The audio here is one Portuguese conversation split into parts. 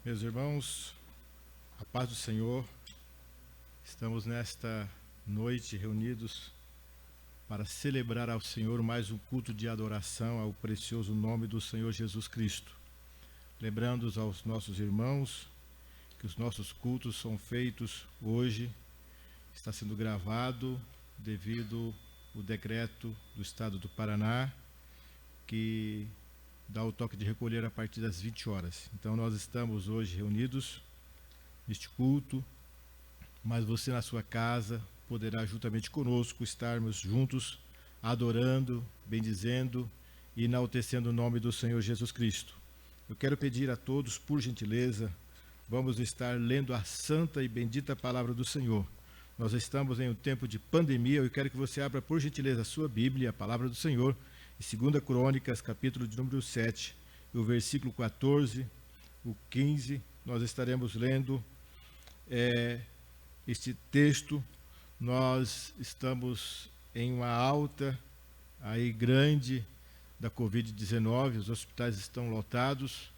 Meus irmãos, a paz do Senhor, estamos nesta noite reunidos para celebrar ao Senhor mais um culto de adoração ao precioso nome do Senhor Jesus Cristo. Lembrando aos nossos irmãos que os nossos cultos são feitos hoje, está sendo gravado devido ao decreto do Estado do Paraná, que dá o toque de recolher a partir das 20 horas. Então nós estamos hoje reunidos neste culto, mas você na sua casa poderá juntamente conosco estarmos juntos, adorando, bendizendo e enaltecendo o nome do Senhor Jesus Cristo. Eu quero pedir a todos, por gentileza, vamos estar lendo a santa e bendita palavra do Senhor. Nós estamos em um tempo de pandemia, eu quero que você abra, por gentileza, a sua Bíblia, a palavra do Senhor, em 2 Crônicas, capítulo de número 7, o versículo 14, o 15, nós estaremos lendo este texto. Nós estamos em uma alta aí grande da Covid-19, os hospitais estão lotados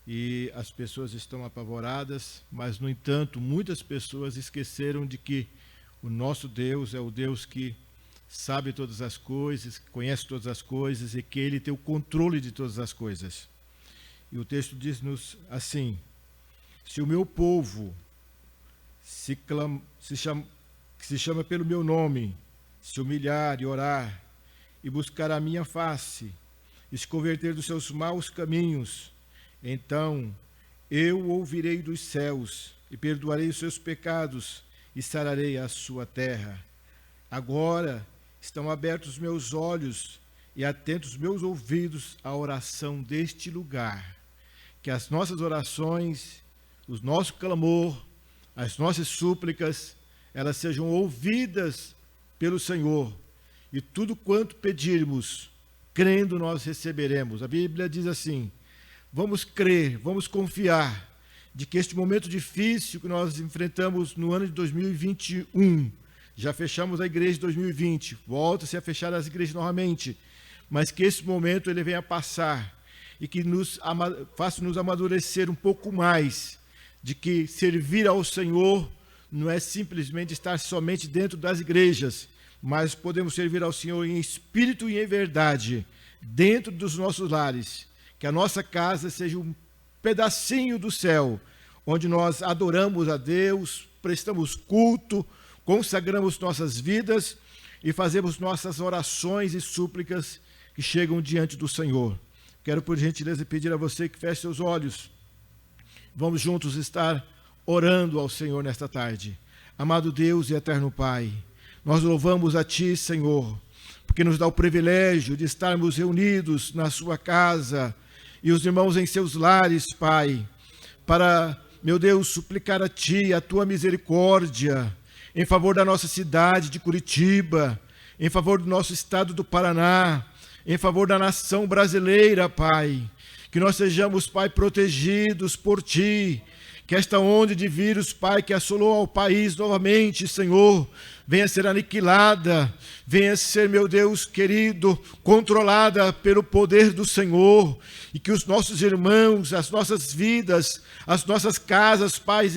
e as pessoas estão apavoradas, mas, no entanto, muitas pessoas esqueceram de que o nosso Deus é o Deus que sabe todas as coisas, conhece todas as coisas e que Ele tem o controle de todas as coisas. E o texto diz-nos assim: se o meu povo se chama pelo meu nome, se humilhar e orar, e buscar a minha face, e se converter dos seus maus caminhos, então eu ouvirei dos céus, e perdoarei os seus pecados, e sararei a sua terra. Agora estão abertos os meus olhos e atentos os meus ouvidos à oração deste lugar. Que as nossas orações, o nosso clamor, as nossas súplicas, elas sejam ouvidas pelo Senhor. E tudo quanto pedirmos, crendo, nós receberemos. A Bíblia diz assim: vamos crer, vamos confiar de que este momento difícil que nós enfrentamos no ano de 2021, já fechamos a igreja de 2020, volta-se a fechar as igrejas novamente, mas que esse momento ele venha passar e que faça-nos amadurecer um pouco mais, de que servir ao Senhor não é simplesmente estar somente dentro das igrejas, mas podemos servir ao Senhor em espírito e em verdade, dentro dos nossos lares, que a nossa casa seja um pedacinho do céu, onde nós adoramos a Deus, prestamos culto, consagramos nossas vidas e fazemos nossas orações e súplicas que chegam diante do Senhor. Quero, por gentileza, pedir a você que feche seus olhos. Vamos juntos estar orando ao Senhor nesta tarde. Amado Deus e eterno Pai, nós louvamos a Ti, Senhor, porque nos dá o privilégio de estarmos reunidos na Sua casa e os irmãos em seus lares, Pai, para, meu Deus, suplicar a Ti a Tua misericórdia em favor da nossa cidade de Curitiba, em favor do nosso estado do Paraná, em favor da nação brasileira, Pai. Que nós sejamos, Pai, protegidos por Ti, que esta onda de vírus, Pai, que assolou ao país novamente, Senhor, venha ser aniquilada, venha ser, meu Deus querido, controlada pelo poder do Senhor, e que os nossos irmãos, as nossas vidas, as nossas casas, Pai,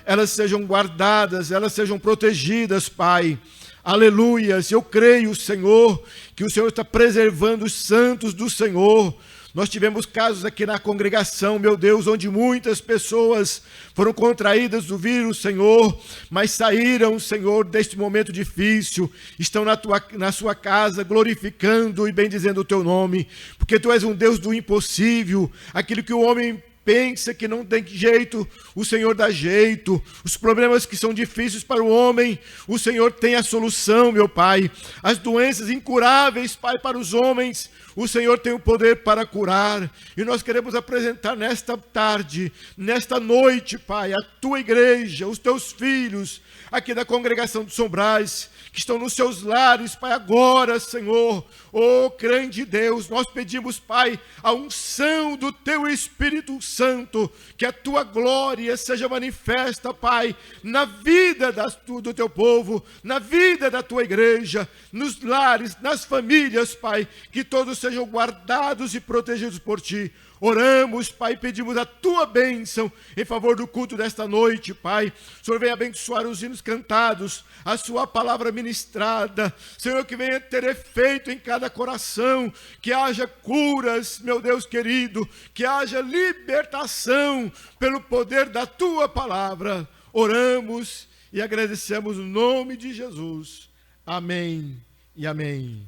elas sejam guardadas, elas sejam protegidas, Pai. Aleluias, eu creio, Senhor, que o Senhor está preservando os santos do Senhor. Nós tivemos casos aqui na congregação, meu Deus, onde muitas pessoas foram contraídas do vírus, Senhor, mas saíram, Senhor, deste momento difícil, estão na sua casa glorificando e bendizendo o Teu nome, porque Tu és um Deus do impossível, aquilo que o homem pensa que não tem jeito, o Senhor dá jeito. Os problemas que são difíceis para o homem, o Senhor tem a solução, meu Pai. As doenças incuráveis, Pai, para os homens, o Senhor tem o poder para curar. E nós queremos apresentar nesta tarde, nesta noite, Pai, a Tua igreja, os Teus filhos, aqui da congregação de São Brás, que estão nos seus lares, Pai, agora, Senhor. Oh, grande Deus, nós pedimos, Pai, a unção do Teu Espírito Santo, que a tua glória seja manifesta, Pai, na vida do teu povo, na vida da tua igreja, nos lares, nas famílias, Pai, que todos sejam guardados e protegidos por ti. Oramos, Pai, pedimos a tua bênção em favor do culto desta noite, Pai. O Senhor venha abençoar os hinos cantados, a sua palavra ministrada. Senhor, que venha ter efeito em cada coração, que haja curas, meu Deus querido, que haja libertação pelo poder da tua palavra. Oramos e agradecemos no nome de Jesus. Amém e amém.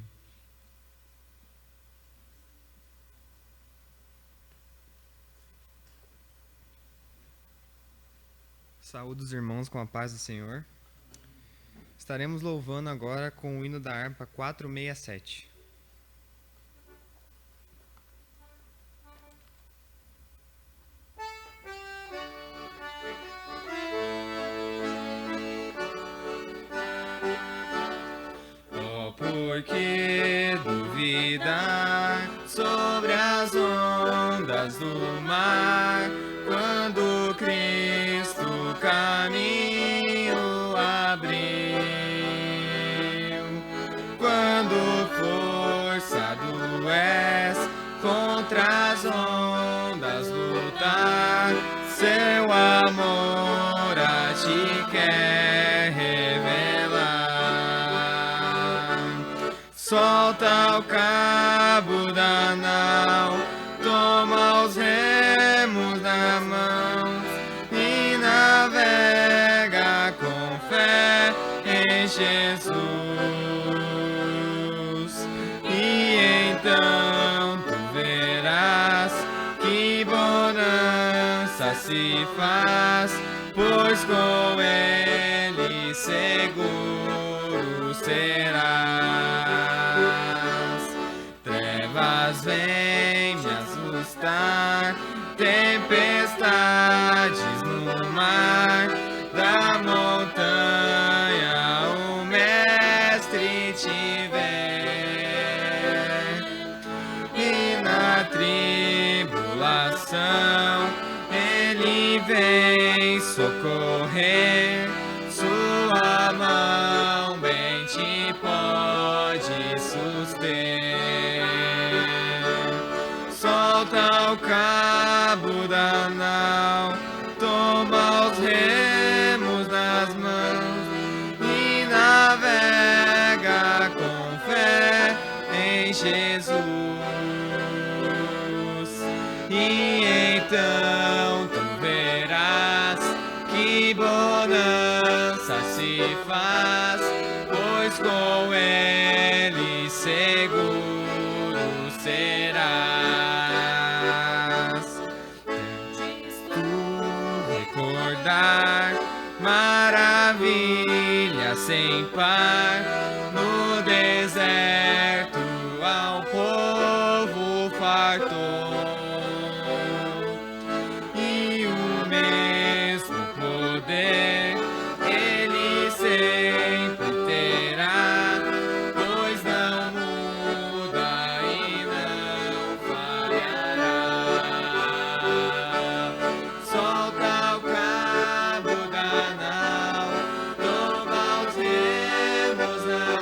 Saúde os irmãos com a paz do Senhor. Estaremos louvando agora com o hino da harpa 467. Oh, por que duvidar sobre as ondas do mar, quando Cristo caminho abriu, quando forçado és contra as ondas lutar, seu amor a ti quer revelar. Solta o cabo da nau, toma os remos na mão e navega com fé em Jesus. E então tu verás que bonança se faz, pois com ele seguro serás. Trevas vêm me assustar, tempestades no mar, da montanha o mestre te vê, e na tribulação ele vem socorrer, sua mão bem te pode suster. Solta o cabo da nau, toma os remos nas mãos e navega com fé em Jesus. E então tu verás que bonança se faz, pois com ele seguro serás. Tu recordar maravilha sem par, no deserto ao povo fartou, e o mesmo poder ele sempre terá, pois não muda e não falhará. Solta o cabo da nau, toma os remos na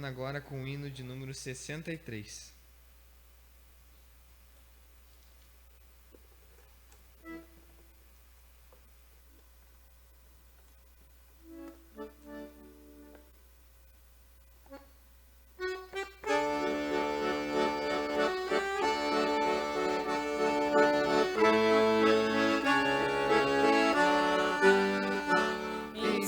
louvando agora com o hino de número 63.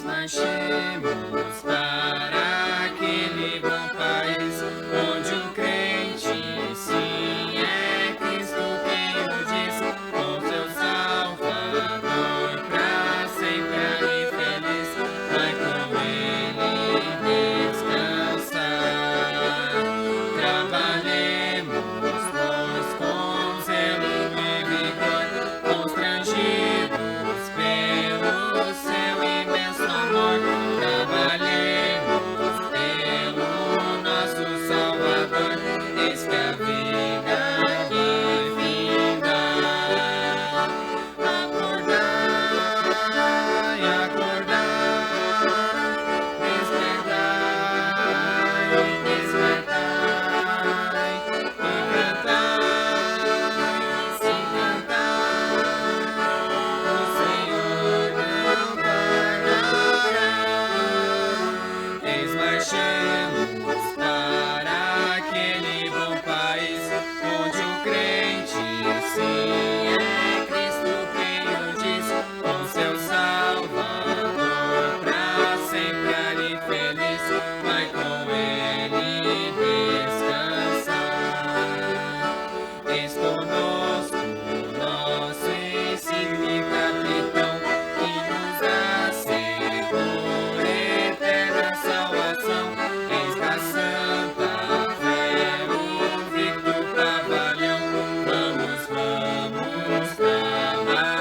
Marchemos para aquele bom país, onde o crente sim é Cristo quem o diz, com seu Salvador, pra sempre ali feliz, vai com ele descansar. Trabalhemos, pois, com zelo e vigor, constrangidos pelo seu imenso amor, trabalhemos pelo nosso Salvador, eis que a vida aqui finda. Acordai, acordai, despertai, despertai, e cantai, sim, cantai, o Senhor não tardará. Eis marchemos para aquele bom país, onde o crente sim é Cristo quem o diz, com seu Salvador, pra sempre ali feliz, vai com ele descansar. Eis conosco o nosso insigne capitão, que nos assegura eterna salvação. Eis da santa fé o victo pavilhão, vamos, vamos trabalhar.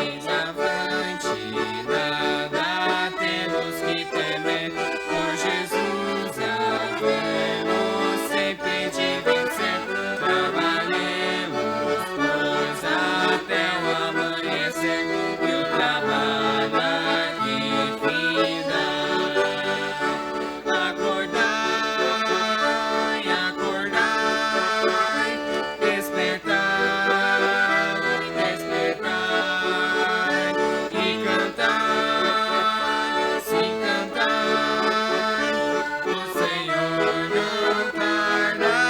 Eis avante, nada temos que temer, por Jesus havemos sempre de vencer. Trabalhemos, pois, até o amanhecer, e o trabalho aqui finda. Acordai, acordai, despertai, despertai, e cantai, sim, cantai, o Senhor não tardará.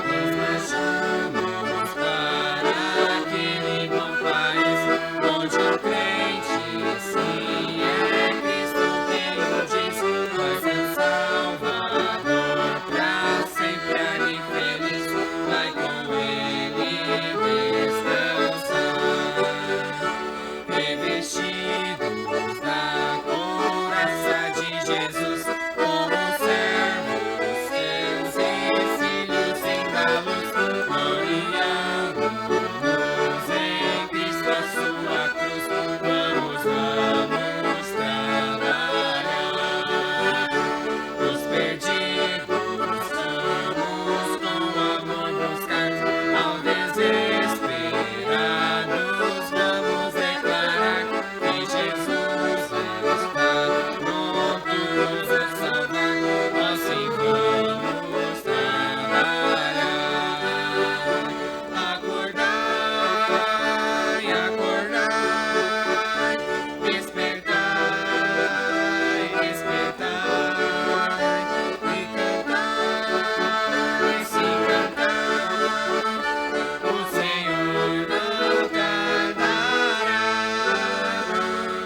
Nós marchamos para aquele bom país, onde o crente sim é Cristo quem o diz, vai ser Salvador, pra sempre ali feliz, vai com ele descansar. Revestidos da couraça de Jesus, como servos seus e filhos em da luz, gloriando-nos em Cristo a sua cruz, vamos, vamos trabalhar. Os perdidos vamos com amor buscar, ao desesperados vamos declarar que Jesus está pronto nos a salvar, assim vamos trabalhar. Acordai, acordai, despertai, despertai, e cantai, sim, cantai, o Senhor não tardará.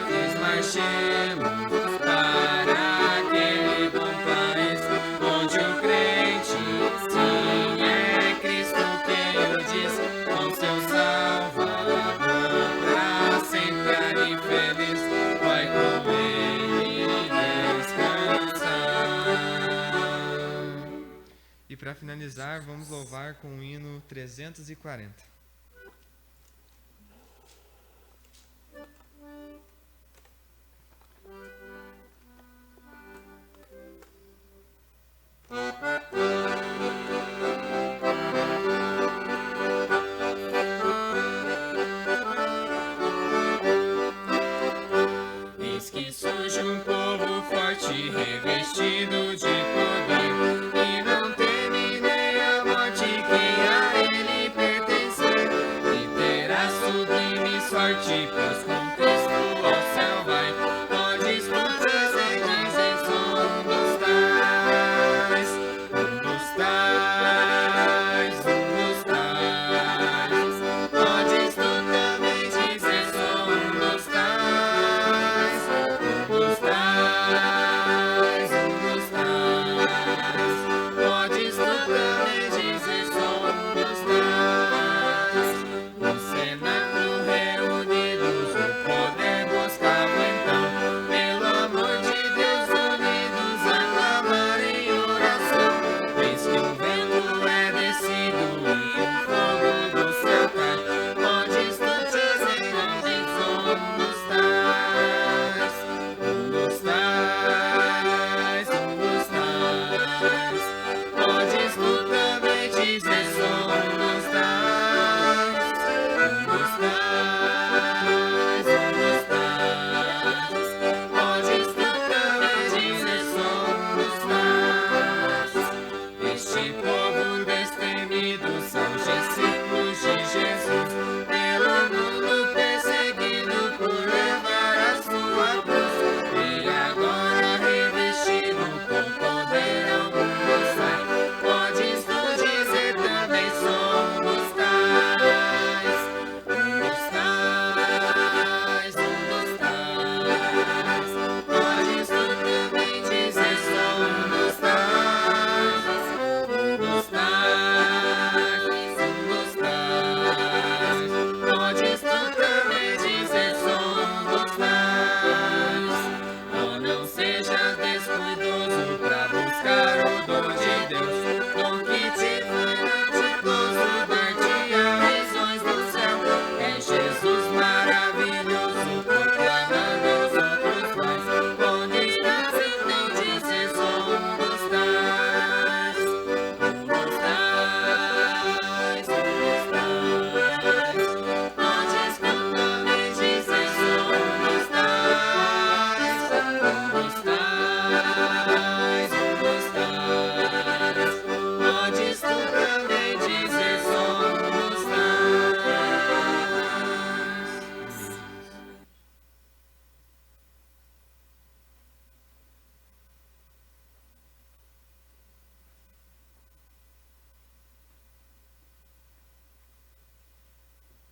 Eis marchemos para aquele bom país, onde o crente sim é Cristo quem o diz, com seu Salvador, pra sempre ali feliz, vai com ele descansar. E para finalizar, vamos louvar com o hino 340. Eis que surge um povo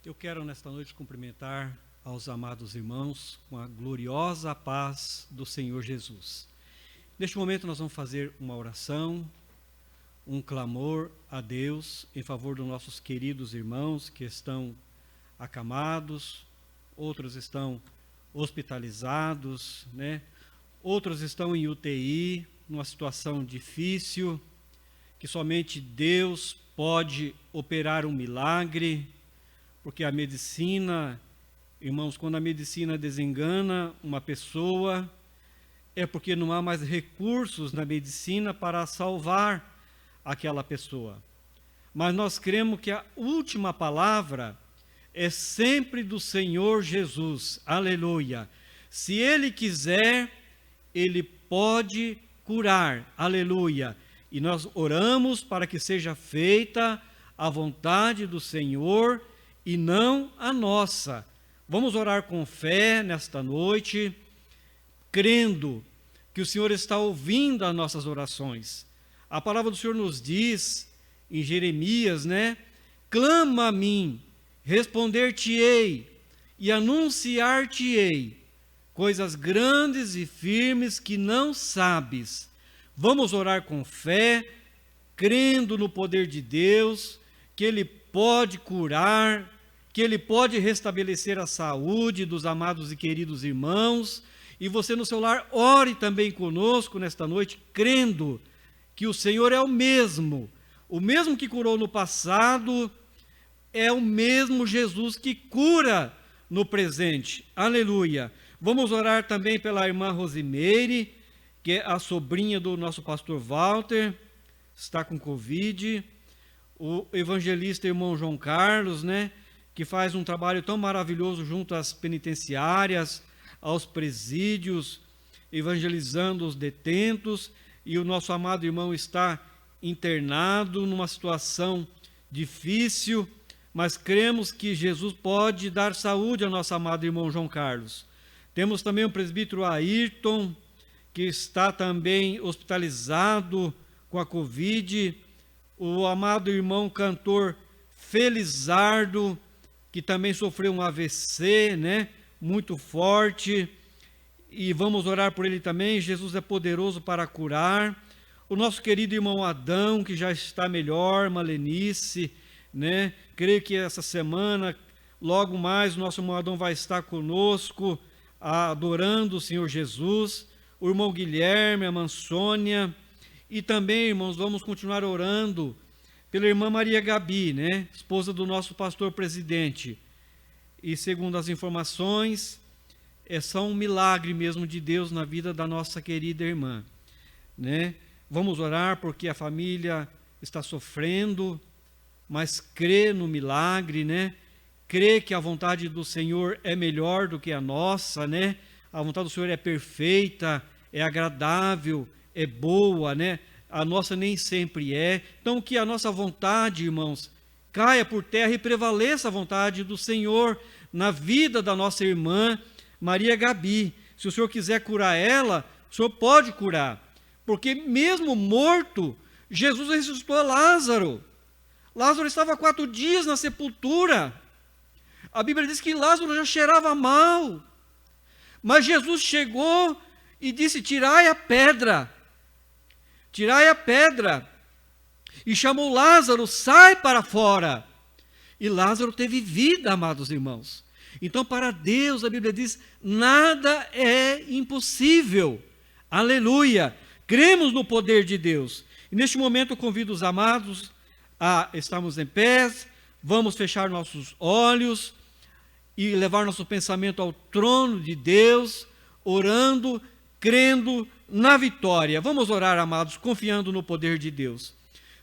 Eu quero nesta noite cumprimentar aos amados irmãos com a gloriosa paz do Senhor Jesus. Neste momento nós vamos fazer uma oração, um clamor a Deus em favor dos nossos queridos irmãos que estão acamados, outros estão hospitalizados, né? Outros estão em UTI, numa situação difícil, que somente Deus pode operar um milagre, porque a medicina, irmãos, quando a medicina desengana uma pessoa, é porque não há mais recursos na medicina para salvar aquela pessoa. Mas nós cremos que a última palavra é sempre do Senhor Jesus. Aleluia. Se Ele quiser, Ele pode curar. Aleluia. E nós oramos para que seja feita a vontade do Senhor e não a nossa. Vamos orar com fé nesta noite, crendo que o Senhor está ouvindo as nossas orações. A palavra do Senhor nos diz, em Jeremias, né? Clama a mim, responder-te-ei e anunciar-te-ei coisas grandes e firmes que não sabes. Vamos orar com fé, crendo no poder de Deus, que Ele pode curar, que Ele pode restabelecer a saúde dos amados e queridos irmãos. E você no seu lar, ore também conosco nesta noite, crendo que o Senhor é o mesmo que curou no passado, é o mesmo Jesus que cura no presente. Aleluia. Vamos orar também pela irmã Rosimeire, que é a sobrinha do nosso pastor Walter, está com Covid. O evangelista irmão João Carlos, né, que faz um trabalho tão maravilhoso junto às penitenciárias, aos presídios, evangelizando os detentos, e o nosso amado irmão está internado numa situação difícil, mas cremos que Jesus pode dar saúde ao nosso amado irmão João Carlos. Temos também o presbítero Ayrton, que está também hospitalizado com a Covid, o amado irmão cantor Felizardo, que também sofreu um AVC, né, muito forte, e vamos orar por ele também. Jesus é poderoso para curar. O nosso querido irmão Adão, que já está melhor, Malenice, né, creio que essa semana, logo mais, o nosso irmão Adão vai estar conosco, adorando o Senhor Jesus. O irmão Guilherme, a irmã Sônia, e também, irmãos, vamos continuar orando pela irmã Maria Gabi, né, esposa do nosso pastor presidente. E segundo as informações, é só um milagre mesmo de Deus na vida da nossa querida irmã, né? Vamos orar porque a família está sofrendo, mas crê no milagre, né? Crê que a vontade do Senhor é melhor do que a nossa, né? A vontade do Senhor é perfeita, é agradável, é boa, né? A nossa nem sempre é. Então, que a nossa vontade, irmãos, caia por terra e prevaleça a vontade do Senhor na vida da nossa irmã Maria Gabi. Se o Senhor quiser curar ela, o Senhor pode curar. Porque mesmo morto, Jesus ressuscitou Lázaro. Lázaro estava 4 dias na sepultura. A Bíblia diz que Lázaro já cheirava mal. Mas Jesus chegou e disse: tirai a pedra. Tirai a pedra. E chamou Lázaro: sai para fora. E Lázaro teve vida, amados irmãos. Então, para Deus, a Bíblia diz, nada é impossível. Aleluia. Cremos no poder de Deus. E neste momento eu convido os amados a estarmos em pé. Vamos fechar nossos olhos e levar nosso pensamento ao trono de Deus, orando, crendo na vitória. Vamos orar, amados, confiando no poder de Deus.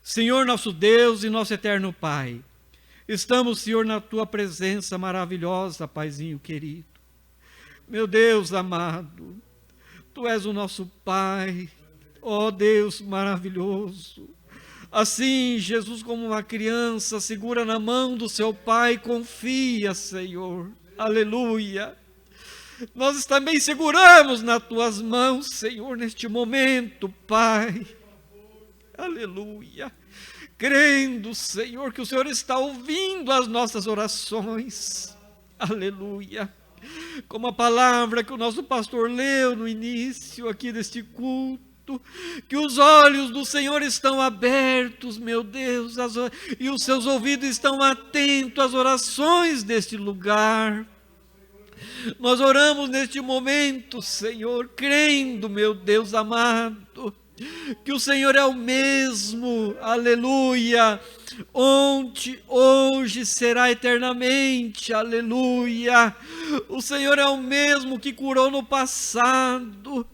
Senhor, nosso Deus e nosso eterno Pai, estamos, Senhor, na Tua presença maravilhosa, Paizinho querido. Meu Deus amado, Tu és o nosso Pai, ó Deus maravilhoso. Assim, Jesus, como uma criança, segura na mão do seu Pai, confia, Senhor. Aleluia. Nós também seguramos nas Tuas mãos, Senhor, neste momento, Pai. Aleluia. crendo, Senhor, que o Senhor está ouvindo as nossas orações. Aleluia. Como a palavra que o nosso pastor leu no início aqui deste culto, que os olhos do Senhor estão abertos, meu Deus, e os seus ouvidos estão atentos às orações deste lugar. Nós oramos neste momento, Senhor, crendo, meu Deus amado, que o Senhor é o mesmo, aleluia, ontem, hoje, será eternamente, aleluia. O Senhor é o mesmo que curou no passado.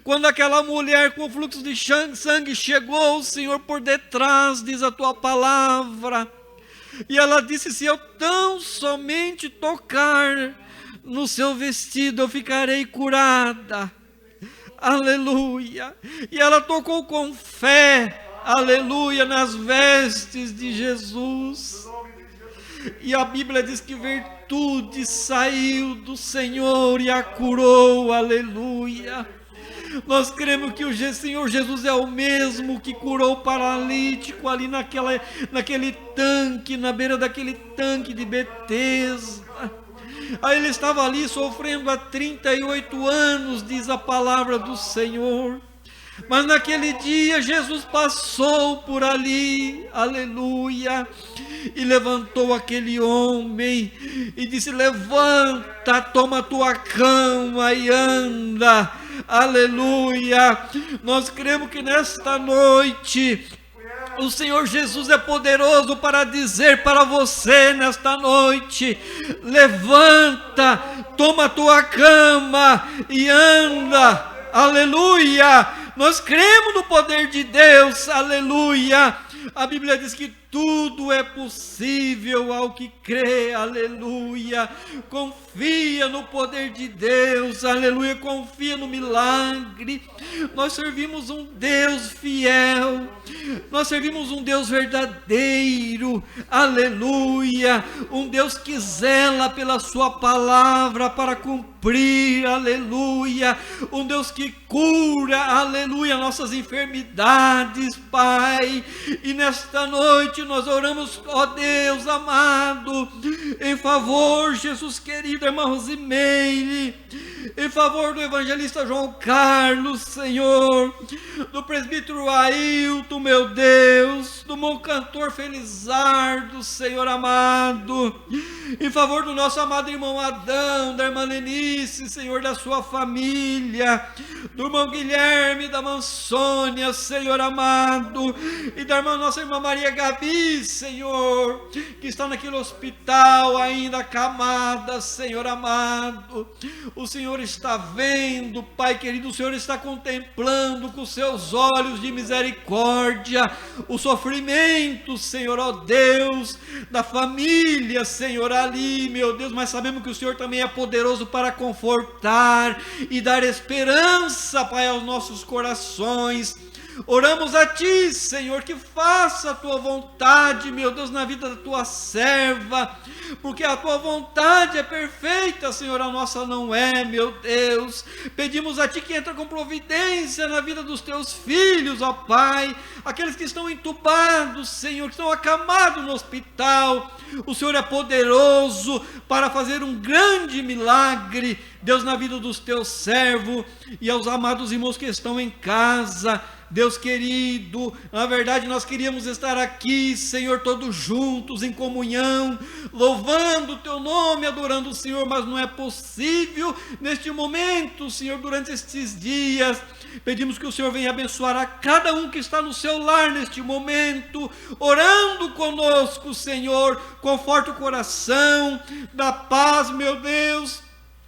Quando aquela mulher com fluxo de sangue chegou, o Senhor por detrás, diz a tua palavra, e ela disse: se eu tão somente tocar no seu vestido, eu ficarei curada. Aleluia. E ela tocou com fé, aleluia, nas vestes de Jesus. E a Bíblia diz que virtude saiu do Senhor e a curou, aleluia. Nós cremos que o Senhor Jesus é o mesmo que curou o paralítico ali naquele tanque, na beira daquele tanque de Betesda. Aí ele estava ali sofrendo há 38 anos, diz a palavra do Senhor. Mas naquele dia Jesus passou por ali, aleluia, e levantou aquele homem e disse: levanta, toma a tua cama e anda, aleluia. Nós cremos que nesta noite o Senhor Jesus é poderoso para dizer para você nesta noite: levanta, toma a tua cama e anda, aleluia. Nós cremos no poder de Deus, aleluia. A Bíblia diz que tudo é possível ao que crê, aleluia. Confia no poder de Deus, aleluia. Confia no milagre. Nós servimos um Deus fiel, nós servimos um Deus verdadeiro, aleluia. Um Deus que zela pela sua palavra para cumprir, aleluia. Um Deus que cura, aleluia, nossas enfermidades, Pai. E nesta noite nós oramos, ó Deus amado, em favor, Jesus querido, irmã Rosimeire, em favor do evangelista João Carlos, Senhor, do presbítero Ailton, meu Deus, do bom cantor Felizardo, Senhor amado, em favor do nosso amado irmão Adão, da irmã Lenice, Senhor, da sua família, do irmão Guilherme, da irmã Sônia, Senhor amado, e da nossa irmã Maria Gabi, Senhor, que está naquele hospital ainda acamada, Senhor amado. O Senhor está vendo, Pai querido, o Senhor está contemplando com seus olhos de misericórdia o sofrimento, Senhor, ó Deus, da família, Senhor, ali, meu Deus, mas sabemos que o Senhor também é poderoso para confortar e dar esperança, Pai, aos nossos corações. Oramos a Ti, Senhor, que faça a Tua vontade, meu Deus, na vida da Tua serva, porque a Tua vontade é perfeita, Senhor, a nossa não é, meu Deus. Pedimos a Ti que entra com providência na vida dos Teus filhos, ó Pai, aqueles que estão entubados, Senhor, que estão acamados no hospital. O Senhor é poderoso para fazer um grande milagre, Deus, na vida dos Teus servos e aos amados irmãos que estão em casa. Deus querido, na verdade nós queríamos estar aqui, Senhor, todos juntos em comunhão, louvando o Teu nome, adorando o Senhor, mas não é possível neste momento, Senhor, durante estes dias. Pedimos que o Senhor venha abençoar a cada um que está no seu lar neste momento, orando conosco, Senhor. Conforta o coração, dá paz, meu Deus,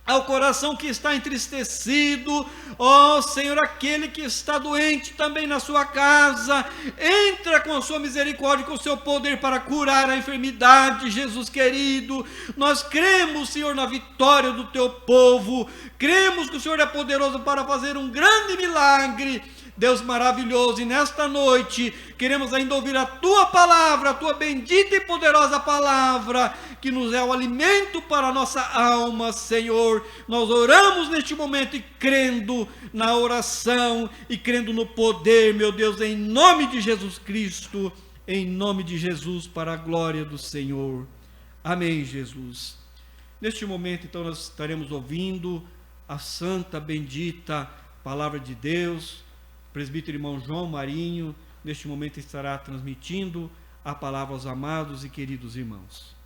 ao coração que está entristecido. Ó Senhor, aquele que está doente também na sua casa, entra com a sua misericórdia, com o seu poder para curar a enfermidade, Jesus querido. Nós cremos, Senhor, na vitória do Teu povo, cremos que o Senhor é poderoso para fazer um grande milagre, Deus maravilhoso. E nesta noite queremos ainda ouvir a Tua palavra, a Tua bendita e poderosa palavra, que nos é o alimento para a nossa alma, Senhor. Nós oramos neste momento e crendo na oração e crendo no poder, meu Deus, em nome de Jesus Cristo. em nome de Jesus, para a glória do Senhor. Amém, Jesus. Neste momento, então, nós estaremos ouvindo a santa, bendita palavra de Deus. O presbítero irmão João Marinho, neste momento, estará transmitindo a palavra aos amados e queridos irmãos.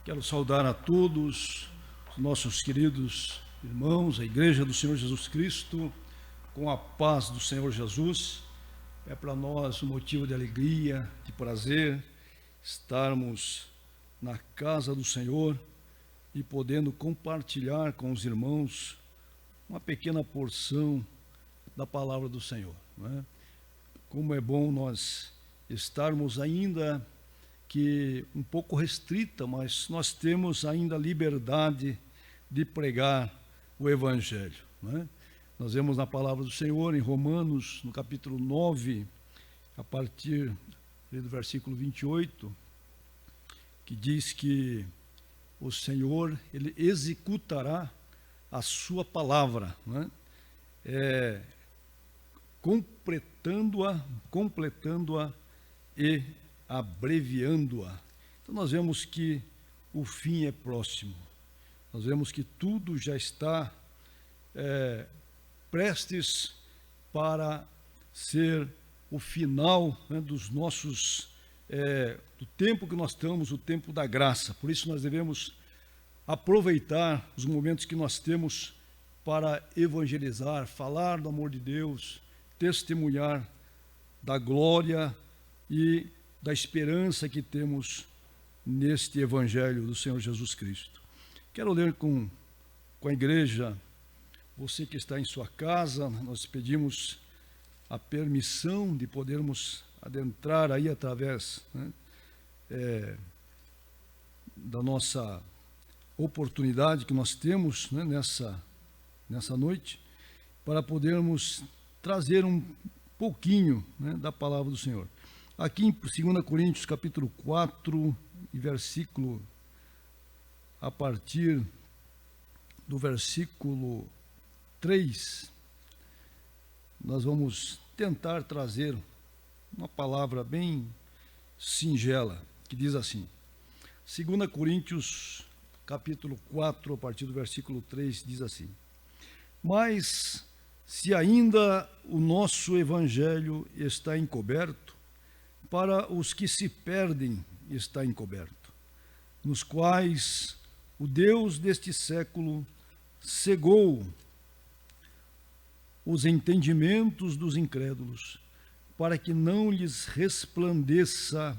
Quero saudar a todos os nossos queridos irmãos, a Igreja do Senhor Jesus Cristo, com a paz do Senhor Jesus. É para nós um motivo de alegria, de prazer, estarmos na casa do Senhor e podendo compartilhar com os irmãos uma pequena porção da palavra do Senhor, não é? Como é bom nós estarmos ainda que um pouco restrita, mas nós temos ainda liberdade de pregar o Evangelho, não é? Nós vemos na palavra do Senhor em Romanos, no capítulo 9, a partir do versículo 28, que diz que o Senhor, Ele executará a sua palavra, não é? Completando-a e abreviando-a. Então nós vemos que o fim é próximo. Nós vemos que tudo já está prestes para ser o final, né, dos nossos do tempo que nós estamos, o tempo da graça. Por isso nós devemos aproveitar os momentos que nós temos para evangelizar, falar do amor de Deus, testemunhar da glória e da esperança que temos neste Evangelho do Senhor Jesus Cristo. Quero ler com a igreja, você que está em sua casa, nós pedimos a permissão de podermos adentrar aí através, né, da nossa oportunidade que nós temos, né, nessa noite, para podermos trazer um pouquinho, né, da palavra do Senhor. Aqui em 2 Coríntios, capítulo 4, e versículo, a partir do versículo 3, nós vamos tentar trazer uma palavra bem singela, que diz assim, 2 Coríntios, capítulo 4, a partir do versículo 3, diz assim: mas se ainda o nosso evangelho está encoberto, para os que se perdem está encoberto, nos quais o Deus deste século cegou os entendimentos dos incrédulos, para que não lhes resplandeça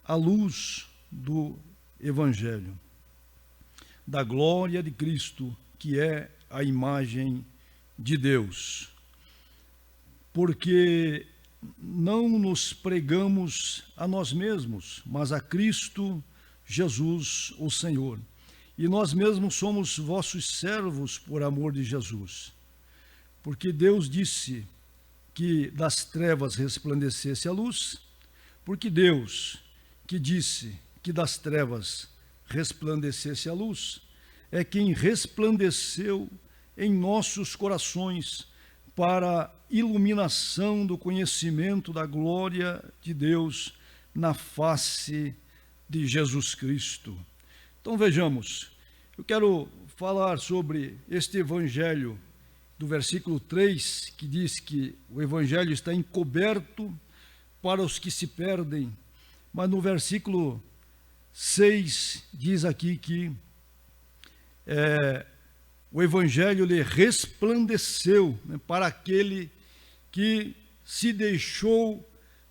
a luz do evangelho, da glória de Cristo, que é a imagem de Deus. Porque não nos pregamos a nós mesmos, mas a Cristo Jesus, o Senhor. E nós mesmos somos vossos servos por amor de Jesus. Porque Deus disse que das trevas resplandecesse a luz, porque Deus que disse que das trevas resplandecesse a luz, é quem resplandeceu em nossos corações para a iluminação do conhecimento da glória de Deus na face de Jesus Cristo. Então vejamos, eu quero falar sobre este evangelho do versículo 3, que diz que o evangelho está encoberto para os que se perdem, mas no versículo 6 diz aqui que o evangelho lhe resplandeceu, né, para aquele que se deixou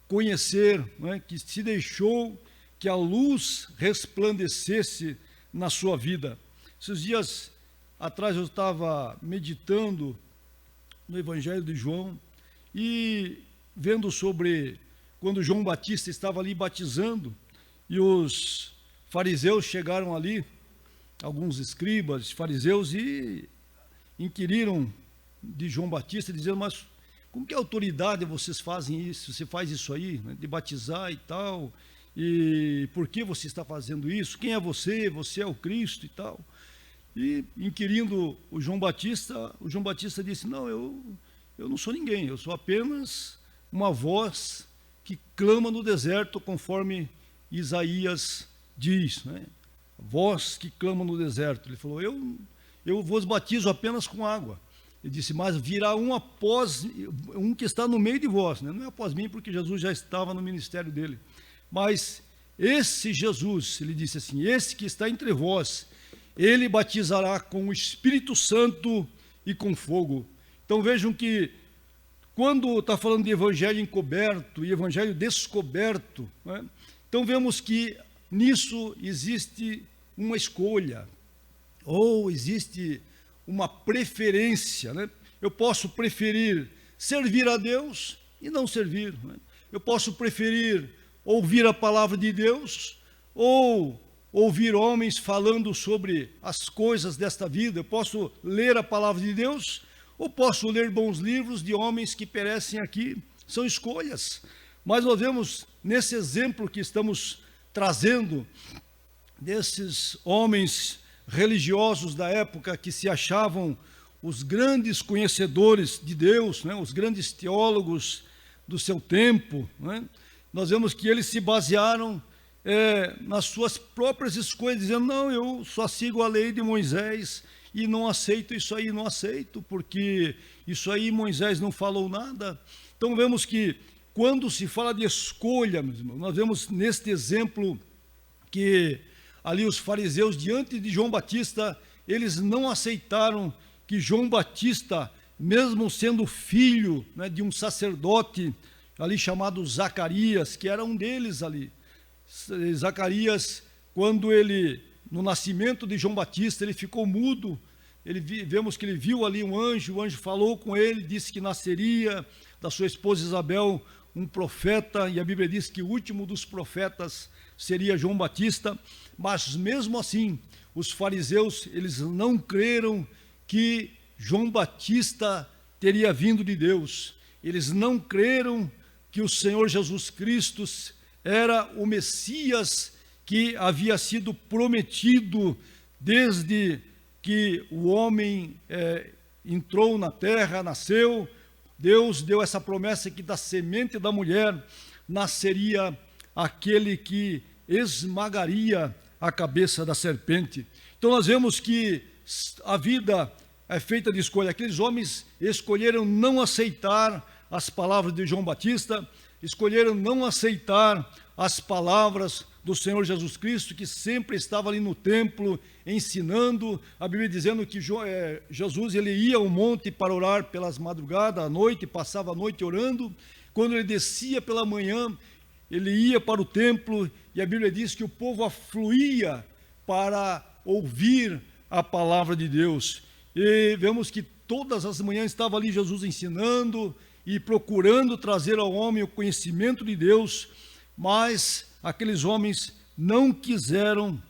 conhecer, né, que se deixou que a luz resplandecesse na sua vida. Esses dias atrás eu estava meditando no Evangelho de João e vendo sobre quando João Batista estava ali batizando e os fariseus chegaram ali, alguns escribas, fariseus, e inquiriram de João Batista, dizendo: mas com que autoridade vocês fazem isso? Você faz isso aí, né, de batizar e tal, e por que você está fazendo isso? Quem é você? Você é o Cristo e tal. E inquirindo o João Batista disse: não, eu não sou ninguém, eu sou apenas uma voz que clama no deserto, conforme Isaías diz, né? Voz que clama no deserto. Ele falou: eu vos batizo apenas com água. Ele disse: mas virá um que está no meio de vós, né? Não é após mim, porque Jesus já estava no ministério dele, mas esse Jesus, ele disse assim: esse que está entre vós, ele batizará com o Espírito Santo e com fogo. Então vejam que quando está falando de evangelho encoberto e evangelho descoberto, né? Então vemos que nisso existe uma escolha, ou existe uma preferência, né? Eu posso preferir servir a Deus e não servir, né? Eu posso preferir ouvir a palavra de Deus ou ouvir homens falando sobre as coisas desta vida. Eu posso ler a palavra de Deus ou posso ler bons livros de homens que perecem aqui. São escolhas. Mas nós vemos nesse exemplo que estamos trazendo, desses homens religiosos da época que se achavam os grandes conhecedores de Deus, né? Os grandes teólogos do seu tempo, né? Nós vemos que eles se basearam nas suas próprias escolhas, dizendo: não, eu só sigo a lei de Moisés e não aceito isso aí, não aceito, porque isso aí Moisés não falou nada. Então vemos que quando se fala de escolha, meus irmãos, nós vemos neste exemplo que ali os fariseus, diante de João Batista, eles não aceitaram que João Batista, mesmo sendo filho, né, de um sacerdote ali chamado Zacarias, que era um deles ali. Zacarias, quando ele, no nascimento de João Batista, ele ficou mudo. Vemos que ele viu ali um anjo, o anjo falou com ele, disse que nasceria da sua esposa Isabel um profeta, e a Bíblia diz que o último dos profetas seria João Batista. Mas mesmo assim, os fariseus, eles não creram que João Batista teria vindo de Deus. Eles não creram que o Senhor Jesus Cristo era o Messias que havia sido prometido desde que o homem entrou na terra, nasceu. Deus deu essa promessa que da semente da mulher nasceria aquele que esmagaria a cabeça da serpente. Então nós vemos que a vida é feita de escolha. Aqueles homens escolheram não aceitar as palavras de João Batista, escolheram não aceitar as palavras do Senhor Jesus Cristo, que sempre estava ali no templo ensinando. A Bíblia dizendo que Jesus ele ia ao monte para orar pelas madrugadas, à noite, passava a noite orando. Quando ele descia pela manhã, ele ia para o templo, e a Bíblia diz que o povo afluía para ouvir a palavra de Deus. E vemos que todas as manhãs estava ali Jesus ensinando e procurando trazer ao homem o conhecimento de Deus, mas aqueles homens não quiseram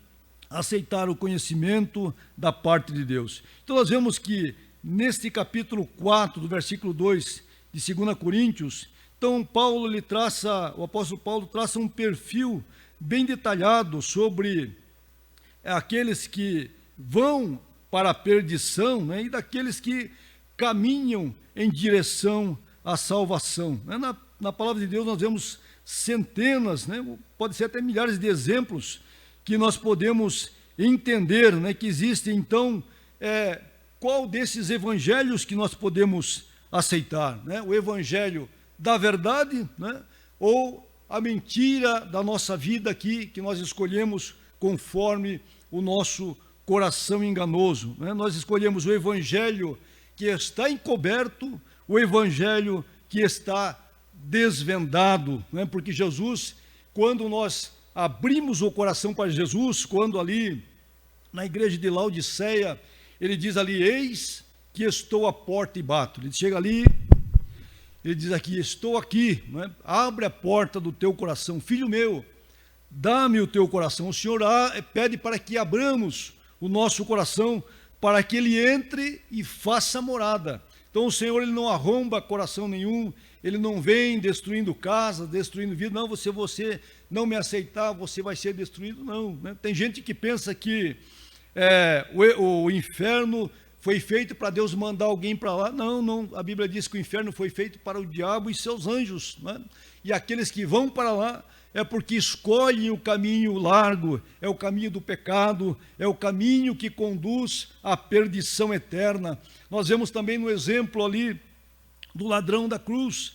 aceitar o conhecimento da parte de Deus. Então nós vemos que neste capítulo 4, do versículo 2 de 2 Coríntios, então o apóstolo Paulo traça um perfil bem detalhado sobre aqueles que vão para a perdição, né, e daqueles que caminham em direção à salvação. Na palavra de Deus nós vemos centenas, né, pode ser até milhares de exemplos que nós podemos entender, né, que existem. Então, qual desses evangelhos que nós podemos aceitar? Né? O evangelho da verdade, né, ou a mentira da nossa vida aqui, que nós escolhemos conforme o nosso coração enganoso, né? Nós escolhemos o evangelho que está encoberto, o evangelho que está desvendado, né? Porque Jesus, quando nós abrimos o coração para Jesus, quando ali na igreja de Laodiceia, ele diz ali: eis que estou à porta e bato. Ele chega ali, ele diz aqui: estou aqui, né? Abre a porta do teu coração, filho meu, dá-me o teu coração. O Senhor pede para que abramos o nosso coração, para que ele entre e faça morada. Então o Senhor, ele não arromba coração nenhum, ele não vem destruindo casa, destruindo vida. Não, você não me aceitar, você vai ser destruído. Não, né? Tem gente que pensa que o inferno foi feito para Deus mandar alguém para lá. Não, não. A Bíblia diz que o inferno foi feito para o diabo e seus anjos, né? E aqueles que vão para lá é porque escolhem o caminho largo, é o caminho do pecado, é o caminho que conduz à perdição eterna. Nós vemos também no exemplo ali do ladrão da cruz,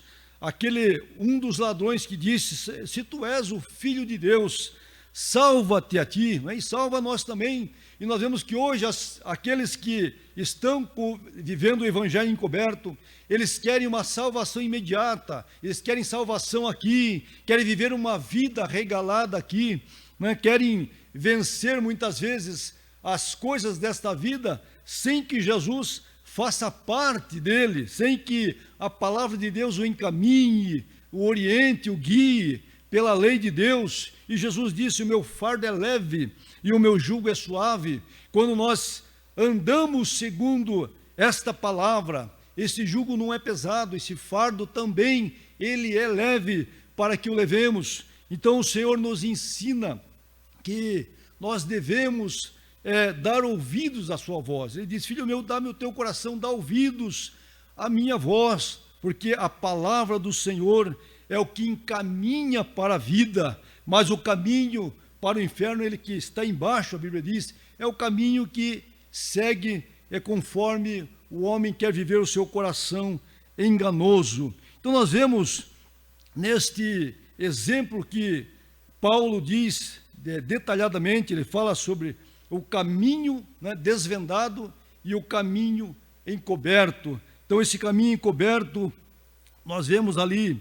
um dos ladrões que disse: se tu és o Filho de Deus, salva-te a ti, né? E salva nós também. E nós vemos que hoje aqueles que estão vivendo o evangelho encoberto, eles querem uma salvação imediata, eles querem salvação aqui, querem viver uma vida regalada aqui, né? Querem vencer muitas vezes as coisas desta vida sem que Jesus faça parte dele, sem que a palavra de Deus o encaminhe, o oriente, o guie pela lei de Deus. E Jesus disse: o meu fardo é leve e o meu jugo é suave. Quando nós andamos segundo esta palavra, esse jugo não é pesado, esse fardo também, ele é leve para que o levemos. Então o Senhor nos ensina que nós devemos dar ouvidos à sua voz. Ele diz: filho meu, dá-me o teu coração, dá ouvidos à minha voz, porque a palavra do Senhor é o que encaminha para a vida, mas o caminho para o inferno, ele que está embaixo, a Bíblia diz, é o caminho que segue conforme o homem quer viver o seu coração enganoso. Então nós vemos neste exemplo que Paulo diz detalhadamente, ele fala sobre o caminho, né, desvendado e o caminho encoberto. Então esse caminho encoberto, nós vemos ali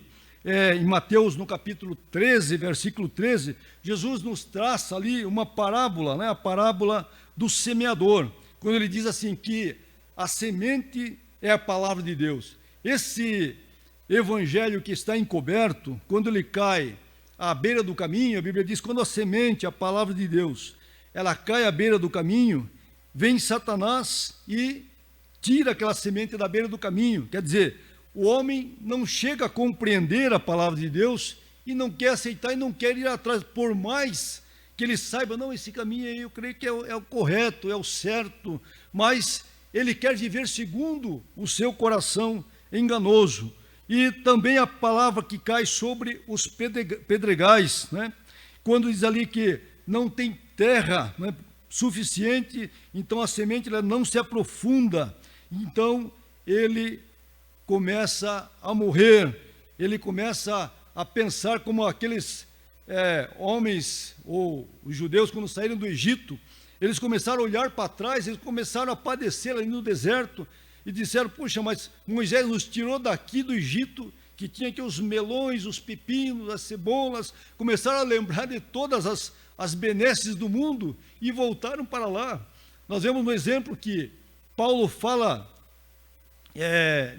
em Mateus, no capítulo 13, versículo 13, Jesus nos traça ali uma parábola, né, a parábola do semeador, quando ele diz assim que a semente é a palavra de Deus. Esse evangelho que está encoberto, quando ele cai à beira do caminho, a Bíblia diz, quando a semente, a palavra de Deus, ela cai à beira do caminho, vem Satanás e tira aquela semente da beira do caminho. Quer dizer, o homem não chega a compreender a palavra de Deus e não quer aceitar e não quer ir atrás, por mais que ele saiba, não, esse caminho aí eu creio que é o correto, é o certo, mas ele quer viver segundo o seu coração enganoso. E também a palavra que cai sobre os pedregais, né? Quando diz ali que não tem terra, né, suficiente, então a semente ela não se aprofunda, então ele começa a morrer, ele começa a pensar como aqueles homens, ou os judeus, quando saíram do Egito, eles começaram a olhar para trás, eles começaram a padecer ali no deserto, e disseram: puxa, mas Moisés nos tirou daqui do Egito, que tinha aqui os melões, os pepinos, as cebolas, começaram a lembrar de todas as benesses do mundo, e voltaram para lá. Nós vemos no exemplo que Paulo fala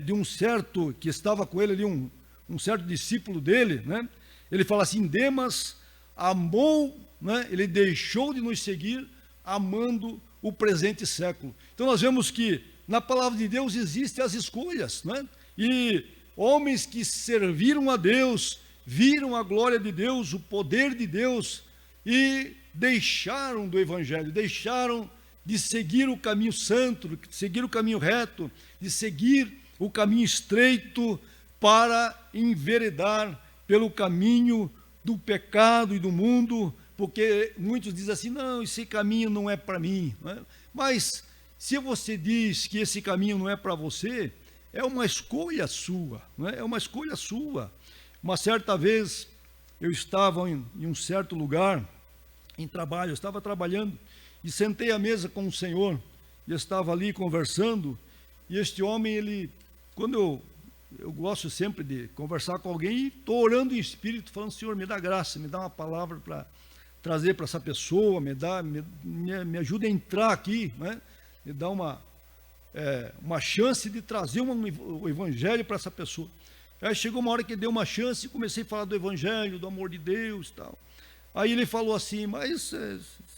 de um certo, que estava com ele ali, um certo discípulo dele, né? Ele fala assim: Demas amou, né? Ele deixou de nos seguir, amando o presente século. Então nós vemos que na palavra de Deus existem as escolhas, né? E homens que serviram a Deus, viram a glória de Deus, o poder de Deus, e deixaram do evangelho, deixaram de seguir o caminho santo, de seguir o caminho reto, de seguir o caminho estreito, para enveredar pelo caminho do pecado e do mundo, porque muitos dizem assim: não, esse caminho não é para mim, né? Mas se você diz que esse caminho não é para você, é uma escolha sua, né? É uma escolha sua. Uma certa vez eu estava em um certo lugar, em trabalho, eu estava trabalhando, e sentei à mesa com o Senhor, e estava ali conversando, e este homem, ele, quando eu gosto sempre de conversar com alguém, e estou orando em espírito, falando: Senhor, me dá graça, me dá uma palavra para trazer para essa pessoa, me ajude a entrar aqui, né? Me dá uma chance de trazer o evangelho para essa pessoa. Aí chegou uma hora que deu uma chance, e comecei a falar do evangelho, do amor de Deus e tal. Aí ele falou assim: mas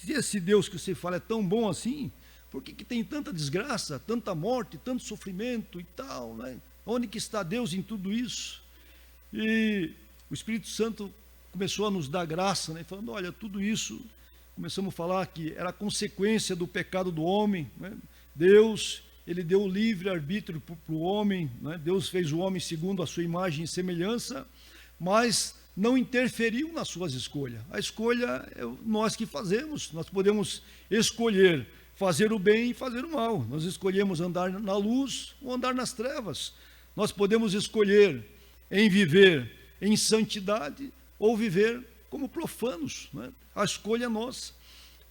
se esse Deus que você fala é tão bom assim, por que tem tanta desgraça, tanta morte, tanto sofrimento e tal, né? Onde que está Deus em tudo isso? E o Espírito Santo começou a nos dar graça, né? Falando: olha, tudo isso começamos a falar que era consequência do pecado do homem, né? Deus, ele deu o livre-arbítrio para o homem, né? Deus fez o homem segundo a sua imagem e semelhança, mas não interferiu nas suas escolhas. A escolha é nós que fazemos, nós podemos escolher fazer o bem e fazer o mal. Nós escolhemos andar na luz ou andar nas trevas. Nós podemos escolher em viver em santidade ou viver como profanos, né? A escolha é nossa.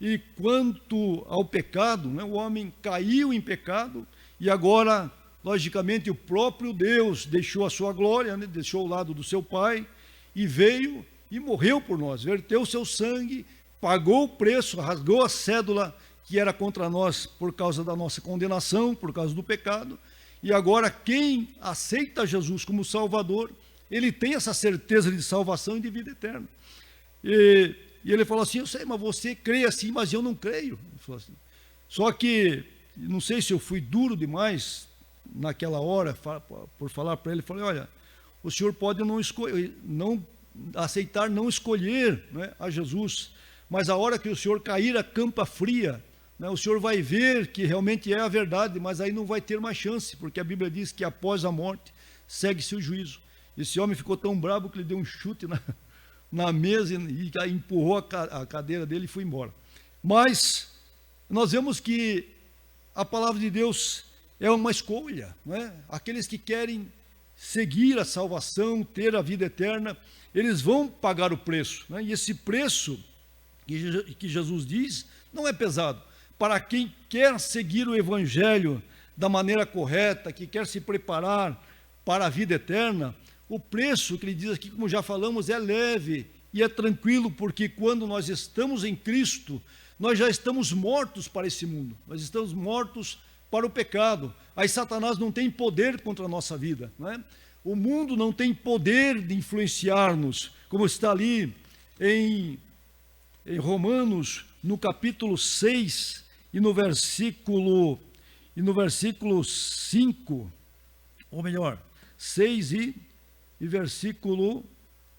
E quanto ao pecado, né, o homem caiu em pecado e agora, logicamente, o próprio Deus deixou a sua glória, né, deixou o lado do seu Pai e veio e morreu por nós, verteu o seu sangue, pagou o preço, rasgou a cédula que era contra nós por causa da nossa condenação, por causa do pecado. E agora quem aceita Jesus como Salvador, ele tem essa certeza de salvação e de vida eterna. E ele falou assim, eu sei, mas você crê assim, mas eu não creio. Ele falou assim. Só que, não sei se eu fui duro demais naquela hora, por falar para ele, falei, olha, o senhor pode não aceitar, não escolher, né, a Jesus, mas a hora que o senhor cair a campa fria, né, o senhor vai ver que realmente é a verdade, mas aí não vai ter mais chance, porque a Bíblia diz que após a morte segue-se o juízo. Esse homem ficou tão bravo que ele deu um chute na mesa e empurrou a cadeira dele e foi embora. Mas nós vemos que a palavra de Deus é uma escolha, né? Aqueles que querem seguir a salvação, ter a vida eterna, eles vão pagar o preço, né? E esse preço que Jesus diz não é pesado. Para quem quer seguir o Evangelho da maneira correta, que quer se preparar para a vida eterna, o preço que ele diz aqui, como já falamos, é leve e é tranquilo, porque quando nós estamos em Cristo, nós já estamos mortos para esse mundo, nós estamos mortos para o pecado. Aí Satanás não tem poder contra a nossa vida, não é? O mundo não tem poder de influenciar-nos, como está ali em Romanos, no capítulo 6 e no versículo 5, ou melhor, 6 e versículo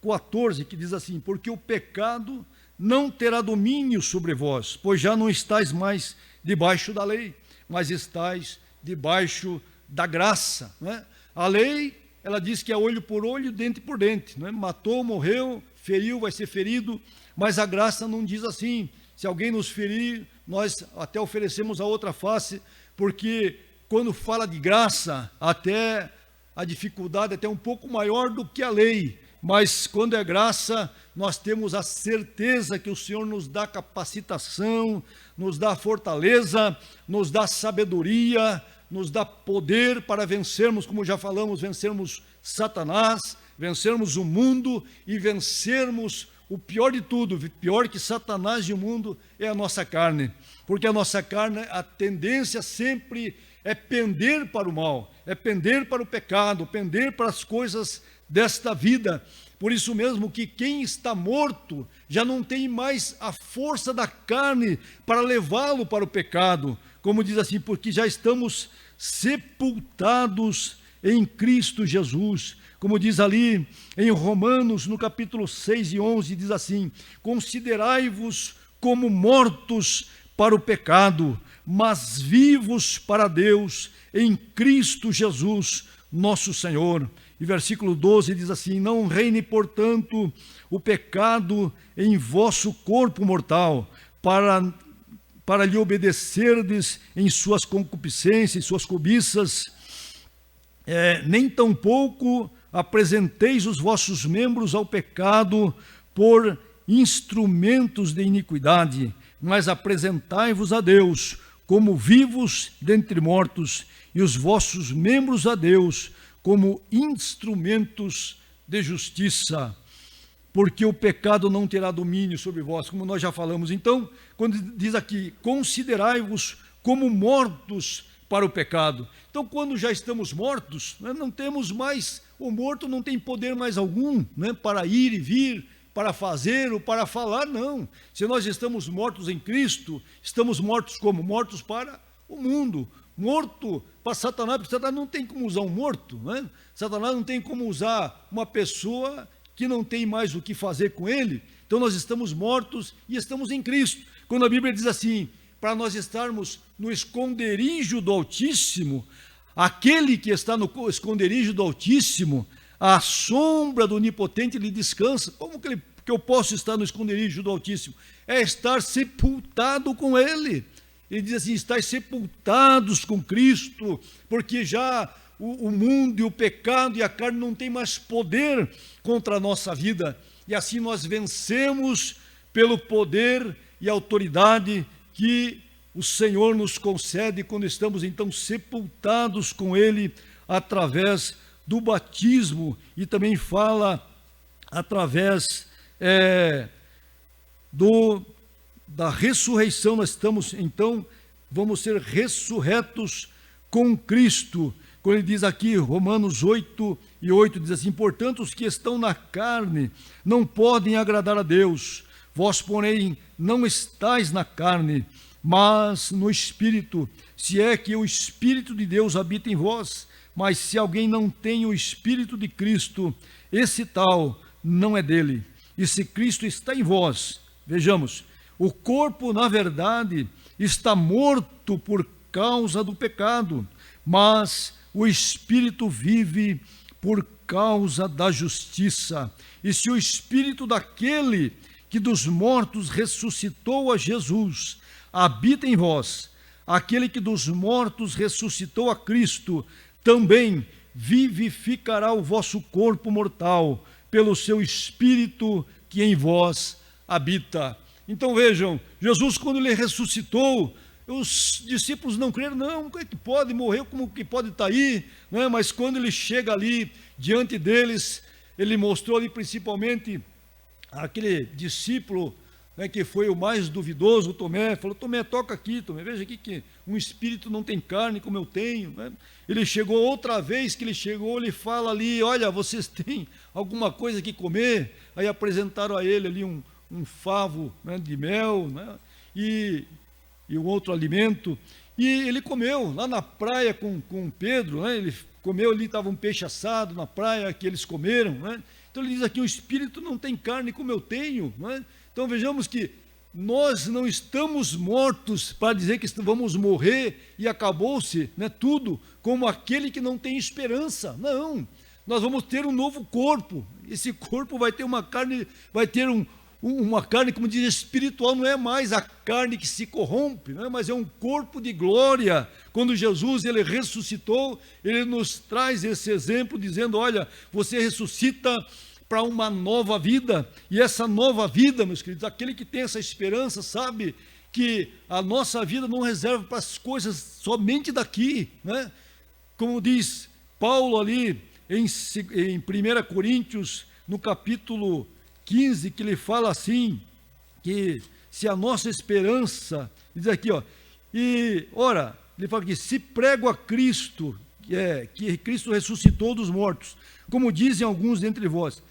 14, que diz assim, porque o pecado não terá domínio sobre vós, pois já não estáis mais debaixo da lei, mas estáis debaixo da graça, não é? A lei, ela diz que é olho por olho, dente por dente, não é? Matou, morreu, feriu, vai ser ferido, mas a graça não diz assim. Se alguém nos ferir, nós até oferecemos a outra face, porque quando fala de graça, até a dificuldade é até um pouco maior do que a lei, mas quando é graça, nós temos a certeza que o Senhor nos dá capacitação, nos dá fortaleza, nos dá sabedoria, nos dá poder para vencermos, como já falamos, vencermos Satanás, vencermos o mundo e vencermos o pior de tudo, pior que Satanás e o mundo é a nossa carne, porque a nossa carne, a tendência sempre é pender para o mal, é pender para o pecado, pender para as coisas desta vida. Por isso mesmo que quem está morto já não tem mais a força da carne para levá-lo para o pecado, como diz assim, porque já estamos sepultados em Cristo Jesus. Como diz ali em Romanos, no capítulo 6 e 11, diz assim, considerai-vos como mortos para o pecado, mas vivos para Deus em Cristo Jesus, nosso Senhor. E versículo 12 diz assim, não reine, portanto, o pecado em vosso corpo mortal, para lhe obedecerdes em suas concupiscências, em suas cobiças, nem tampouco apresenteis os vossos membros ao pecado por instrumentos de iniquidade, mas apresentai-vos a Deus como vivos dentre mortos, e os vossos membros a Deus como instrumentos de justiça, porque o pecado não terá domínio sobre vós, como nós já falamos. Então, quando diz aqui, considerai-vos como mortos para o pecado. Então, quando já estamos mortos, não temos mais, o morto não tem poder mais algum, para ir e vir, para fazer ou para falar, não. Se nós estamos mortos em Cristo, estamos mortos como? Mortos para o mundo, morto para Satanás, porque Satanás não tem como usar um morto, Satanás não tem como usar uma pessoa que não tem mais o que fazer com ele, então nós estamos mortos e estamos em Cristo. Quando a Bíblia diz assim, para nós estarmos no esconderijo do Altíssimo, aquele que está no esconderijo do Altíssimo, a sombra do Onipotente lhe descansa. Como que eu posso estar no esconderijo do Altíssimo? É estar sepultado com ele. Ele diz assim, estáis sepultados com Cristo, porque já o mundo e o pecado e a carne não tem mais poder contra a nossa vida. E assim nós vencemos pelo poder e autoridade que o Senhor nos concede quando estamos então sepultados com ele através do batismo, e também fala através da ressurreição. Nós estamos então, vamos ser ressurretos com Cristo. Quando ele diz aqui, Romanos 8:8, diz assim, portanto os que estão na carne não podem agradar a Deus, vós porém não estáis na carne, mas no Espírito, se é que o Espírito de Deus habita em vós. Mas se alguém não tem o Espírito de Cristo, esse tal não é dele. E se Cristo está em vós, vejamos, o corpo, na verdade, está morto por causa do pecado, mas o Espírito vive por causa da justiça. E se o Espírito daquele que dos mortos ressuscitou a Jesus habita em vós, aquele que dos mortos ressuscitou a Cristo também vivificará o vosso corpo mortal pelo seu Espírito que em vós habita. Então vejam, Jesus, quando ele ressuscitou, os discípulos não creram, não, como é que pode morrer, como que pode estar aí, não é? Mas quando ele chega ali diante deles, ele mostrou ali principalmente aquele discípulo, né, que foi o mais duvidoso, o Tomé, falou, Tomé, toca aqui, Tomé, veja aqui que um espírito não tem carne como eu tenho, né? Ele chegou outra vez, que ele chegou, ele fala ali, olha, vocês têm alguma coisa que comer? Aí apresentaram a ele ali um favo, né, de mel, né, e um outro alimento, e ele comeu lá na praia com Pedro, né, ele comeu ali, estava um peixe assado na praia que eles comeram, né? Então ele diz aqui, o espírito não tem carne como eu tenho, né? Então vejamos que nós não estamos mortos para dizer que vamos morrer e acabou-se, né, tudo, como aquele que não tem esperança. Não, nós vamos ter um novo corpo. Esse corpo vai ter uma carne, vai ter uma carne, como diz, espiritual, não é mais a carne que se corrompe, não é? Mas é um corpo de glória. Quando Jesus ele ressuscitou, ele nos traz esse exemplo dizendo, olha, você ressuscita para uma nova vida, e essa nova vida, meus queridos, aquele que tem essa esperança sabe que a nossa vida não reserva para as coisas somente daqui, né? Como diz Paulo ali em 1 Coríntios, no capítulo 15, que ele fala assim, que se a nossa esperança, diz aqui, ó, e ora, ele fala que se prego a Cristo, que Cristo ressuscitou dos mortos, como dizem alguns dentre vós,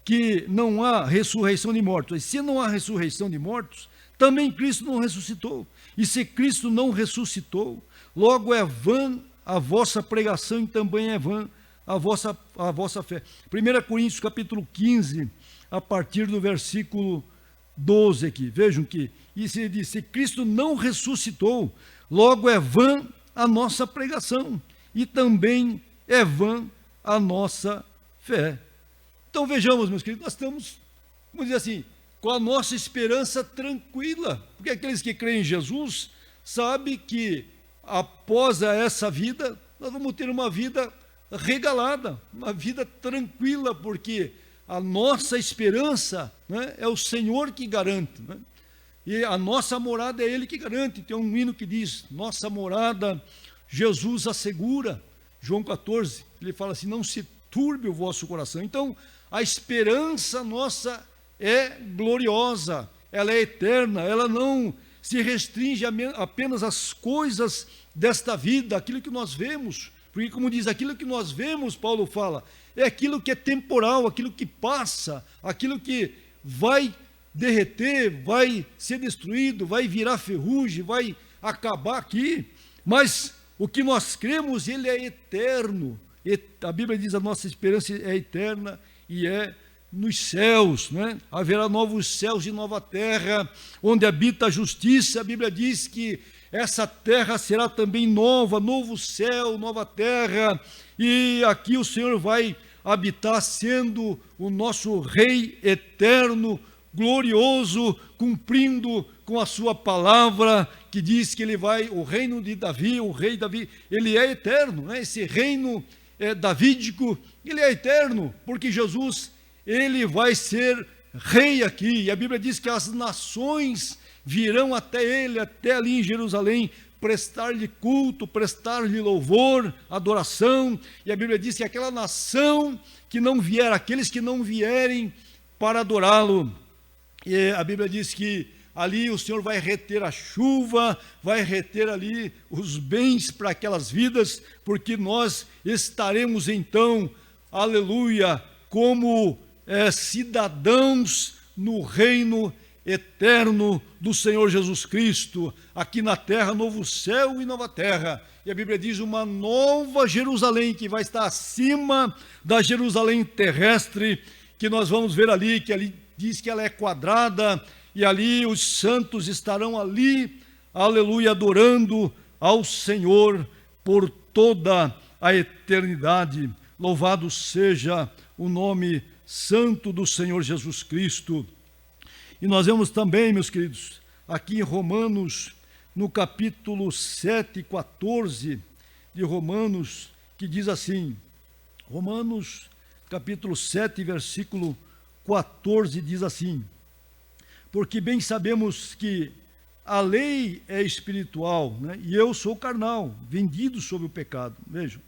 que não há ressurreição de mortos. E se não há ressurreição de mortos, também Cristo não ressuscitou. E se Cristo não ressuscitou, logo é vã a vossa pregação e também é vã a vossa fé. 1 Coríntios capítulo 15, a partir do versículo 12 aqui. Vejam que, e se diz, se Cristo não ressuscitou, logo é vã a nossa pregação e também é vã a nossa fé. Então vejamos, meus queridos, nós estamos, vamos dizer assim, com a nossa esperança tranquila, porque aqueles que creem em Jesus sabem que após essa vida, nós vamos ter uma vida regalada, uma vida tranquila, porque a nossa esperança, né, é o Senhor que garante, né? E a nossa morada é Ele que garante. Tem um hino que diz, nossa morada Jesus assegura, João 14, ele fala assim, não se turbe o vosso coração. Então, a esperança nossa é gloriosa, ela é eterna, ela não se restringe apenas às coisas desta vida, aquilo que nós vemos, porque como diz, aquilo que nós vemos, Paulo fala, é aquilo que é temporal, aquilo que passa, aquilo que vai derreter, vai ser destruído, vai virar ferrugem, vai acabar aqui, mas o que nós cremos, ele é eterno. A Bíblia diz, a nossa esperança é eterna e é nos céus, né? Haverá novos céus e nova terra, onde habita a justiça. A Bíblia diz que essa terra será também nova, novo céu, nova terra, e aqui o Senhor vai habitar sendo o nosso Rei eterno, glorioso, cumprindo com a sua palavra, que diz que ele vai, o reino de Davi, o rei Davi, ele é eterno, né? Esse reino davídico, ele é eterno, porque Jesus, ele vai ser rei aqui, e a Bíblia diz que as nações virão até ele, até ali em Jerusalém, prestar-lhe culto, prestar-lhe louvor, adoração, e a Bíblia diz que aquela nação que não vier, aqueles que não vierem para adorá-lo, e a Bíblia diz que ali o Senhor vai reter a chuva, vai reter ali os bens para aquelas vidas, porque nós estaremos então, aleluia, como cidadãos no reino eterno do Senhor Jesus Cristo, aqui na terra, novo céu e nova terra. E a Bíblia diz uma nova Jerusalém, que vai estar acima da Jerusalém terrestre, que nós vamos ver ali, que ali diz que ela é quadrada, e ali os santos estarão ali, aleluia, adorando ao Senhor por toda a eternidade. Louvado seja o nome santo do Senhor Jesus Cristo. E nós vemos também, meus queridos, aqui em Romanos, no capítulo 7, 14 de Romanos, que diz assim, Romanos, capítulo 7, versículo 14, diz assim: porque bem sabemos que a lei é espiritual, né? E eu sou carnal, vendido sob o pecado. Vejam.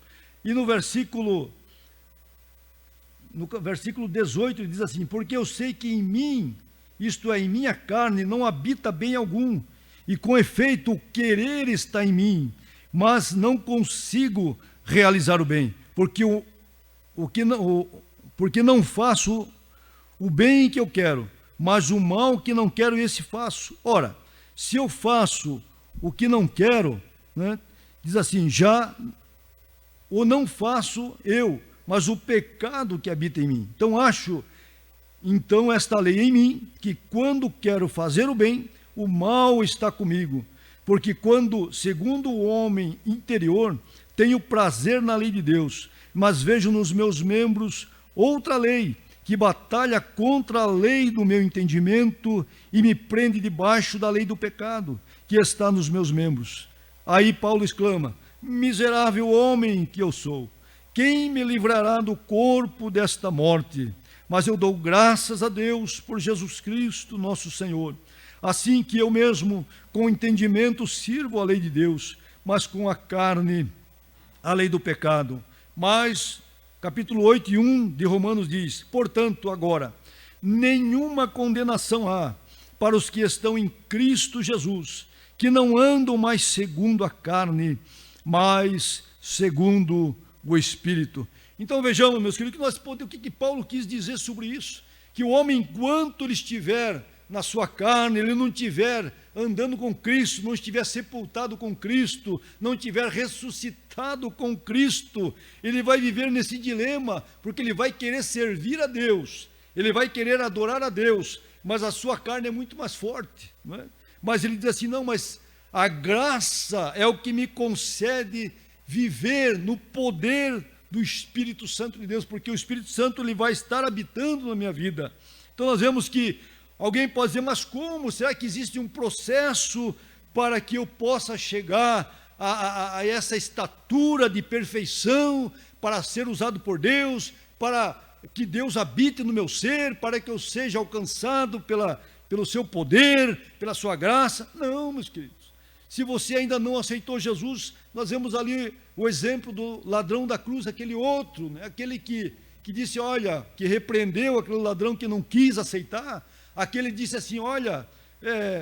E no versículo 18 diz assim: porque eu sei que em mim, isto é, em minha carne, não habita bem algum, e com efeito o querer está em mim, mas não consigo realizar o bem, porque não faço o bem que eu quero, mas o mal que não quero, esse faço. Ora, se eu faço o que não quero, né, diz assim, já o não faço eu, mas o pecado que habita em mim. Então esta lei em mim, que quando quero fazer o bem, o mal está comigo. Porque quando, segundo o homem interior, tenho prazer na lei de Deus, mas vejo nos meus membros outra lei, que batalha contra a lei do meu entendimento e me prende debaixo da lei do pecado, que está nos meus membros. Aí Paulo exclama: miserável homem que eu sou, quem me livrará do corpo desta morte? Mas eu dou graças a Deus por Jesus Cristo, nosso Senhor. Assim que eu mesmo, com entendimento, sirvo a lei de Deus, mas com a carne, a lei do pecado. Mas capítulo 8 e 1 de Romanos diz: portanto, agora, nenhuma condenação há para os que estão em Cristo Jesus, que não andam mais segundo a carne, mas segundo o Espírito. Então vejamos, meus queridos, o que Paulo quis dizer sobre isso? Que o homem, enquanto ele estiver na sua carne, ele não estiver andando com Cristo, não estiver sepultado com Cristo, não estiver ressuscitado com Cristo, ele vai viver nesse dilema, porque ele vai querer servir a Deus, ele vai querer adorar a Deus, mas a sua carne é muito mais forte, não é? Mas ele diz assim, não, mas a graça é o que me concede viver no poder do Espírito Santo de Deus, porque o Espírito Santo ele vai estar habitando na minha vida. Então nós vemos que alguém pode dizer, mas como? Será que existe um processo para que eu possa chegar a essa estatura de perfeição, para ser usado por Deus, para que Deus habite no meu ser, para que eu seja alcançado pelo seu poder, pela sua graça? Não, meus queridos. Se você ainda não aceitou Jesus, nós vemos ali o exemplo do ladrão da cruz, aquele outro, né? Aquele que disse, olha, que repreendeu aquele ladrão que não quis aceitar. Aquele disse assim, olha,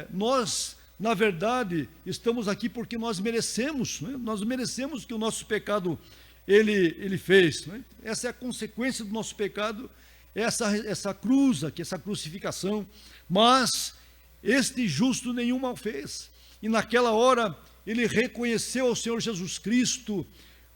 nós, na verdade, estamos aqui porque nós merecemos, né? Nós merecemos que o nosso pecado ele fez, né? Essa é a consequência do nosso pecado, essa cruz aqui, essa crucificação. Mas este justo nenhum mal fez. E naquela hora ele reconheceu ao Senhor Jesus Cristo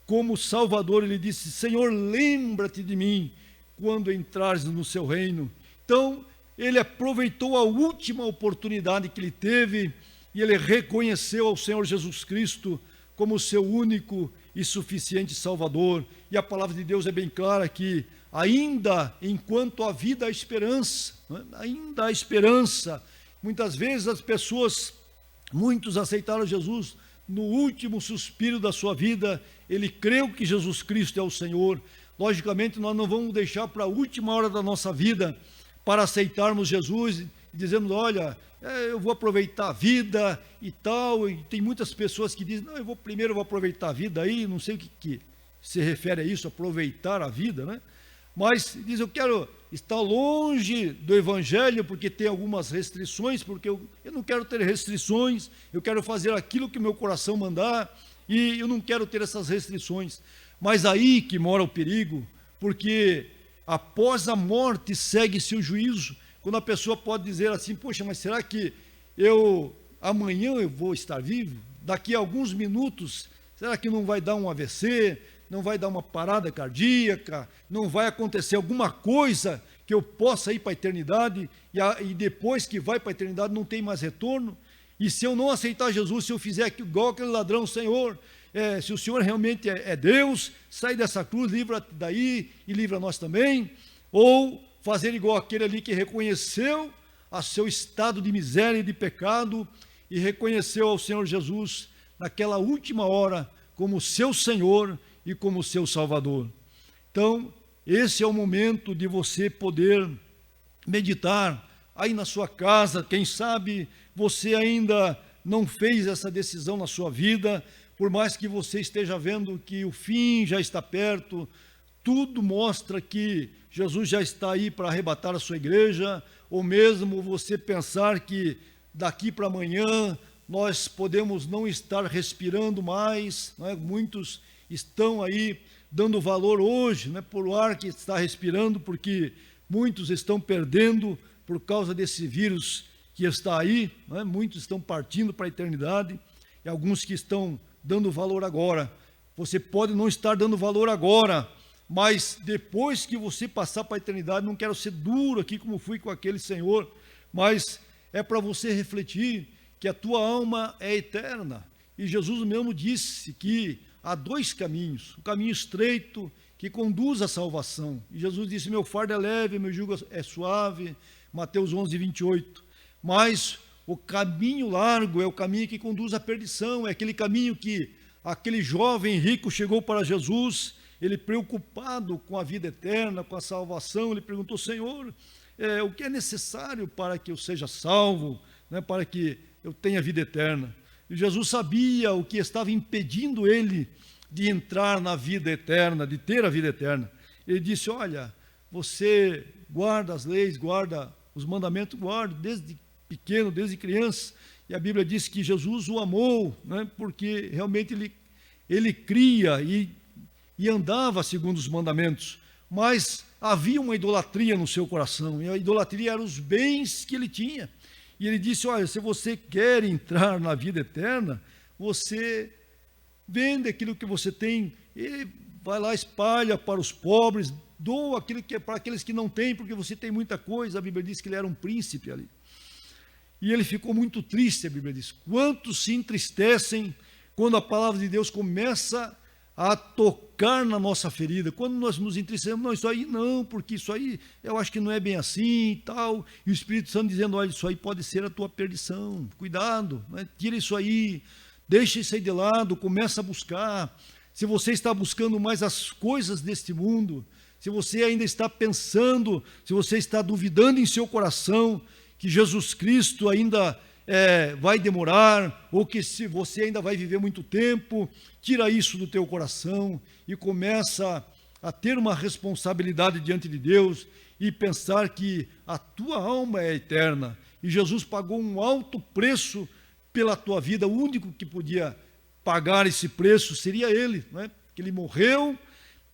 como Salvador. Ele disse, Senhor, lembra-te de mim quando entrares no seu reino. Então, ele aproveitou a última oportunidade que ele teve e ele reconheceu ao Senhor Jesus Cristo como seu único e suficiente Salvador. E a palavra de Deus é bem clara que ainda enquanto há vida há esperança, né? Ainda há esperança. Muitas vezes as pessoas, muitos aceitaram Jesus no último suspiro da sua vida, ele creu que Jesus Cristo é o Senhor. Logicamente nós não vamos deixar para a última hora da nossa vida para aceitarmos Jesus e dizemos, olha, eu vou aproveitar a vida e tal. E tem muitas pessoas que dizem, não, primeiro eu vou aproveitar a vida aí, não sei o que se refere a isso, aproveitar a vida, né? Mas diz, eu quero estar longe do Evangelho porque tem algumas restrições, porque eu não quero ter restrições, eu quero fazer aquilo que meu coração mandar e eu não quero ter essas restrições. Mas aí que mora o perigo, porque após a morte segue-se o juízo. Quando a pessoa pode dizer assim, poxa, mas será que amanhã eu vou estar vivo? Daqui a alguns minutos, será que não vai dar um AVC? Não vai dar uma parada cardíaca? Não vai acontecer alguma coisa que eu possa ir para a eternidade e depois que vai para a eternidade não tem mais retorno? E se eu não aceitar Jesus, se eu fizer igual aquele ladrão, Senhor, se o Senhor realmente é Deus, sai dessa cruz, livra daí e livra nós também. Ou fazer igual aquele ali que reconheceu a seu estado de miséria e de pecado e reconheceu ao Senhor Jesus naquela última hora como seu Senhor e como seu Salvador. Então, esse é o momento de você poder meditar aí na sua casa. Quem sabe você ainda não fez essa decisão na sua vida, por mais que você esteja vendo que o fim já está perto, tudo mostra que Jesus já está aí para arrebatar a sua igreja, ou mesmo você pensar que daqui para amanhã nós podemos não estar respirando mais, não é? Muitos estão aí dando valor hoje, né, por o ar que está respirando, porque muitos estão perdendo por causa desse vírus que está aí, né? Muitos estão partindo para a eternidade e alguns que estão dando valor agora. Você pode não estar dando valor agora, mas depois que você passar para a eternidade, não quero ser duro aqui como fui com aquele senhor, mas é para você refletir que a tua alma é eterna. E Jesus mesmo disse que há dois caminhos, o caminho estreito que conduz à salvação. E Jesus disse, meu fardo é leve, meu jugo é suave, Mateus 11, 28. Mas o caminho largo é o caminho que conduz à perdição, é aquele caminho que aquele jovem rico chegou para Jesus, ele preocupado com a vida eterna, com a salvação, ele perguntou, Senhor, o que é necessário para que eu seja salvo, né, para que eu tenha vida eterna? E Jesus sabia o que estava impedindo ele de entrar na vida eterna, de ter a vida eterna. Ele disse, olha, você guarda as leis, guarda os mandamentos, guarda desde pequeno, desde criança. E a Bíblia diz que Jesus o amou, né, porque realmente ele cria e andava segundo os mandamentos. Mas havia uma idolatria no seu coração, e a idolatria eram os bens que ele tinha. E ele disse, olha, se você quer entrar na vida eterna, você vende aquilo que você tem, e vai lá, espalha para os pobres, doa aquilo que é para aqueles que não têm, porque você tem muita coisa. A Bíblia diz que ele era um príncipe ali. E ele ficou muito triste, a Bíblia diz. Quantos se entristecem quando a palavra de Deus começa a tocar na nossa ferida, quando nós nos entristecemos, não, isso aí não, porque isso aí eu acho que não é bem assim e tal, e o Espírito Santo dizendo, olha, isso aí pode ser a tua perdição, cuidado, né? Tira isso aí, deixa isso aí de lado, começa a buscar. Se você está buscando mais as coisas deste mundo, se você ainda está pensando, se você está duvidando em seu coração que Jesus Cristo ainda vai demorar, ou que se você ainda vai viver muito tempo, tira isso do teu coração e começa a ter uma responsabilidade diante de Deus e pensar que a tua alma é eterna e Jesus pagou um alto preço pela tua vida. O único que podia pagar esse preço seria Ele, não é? Que Ele morreu,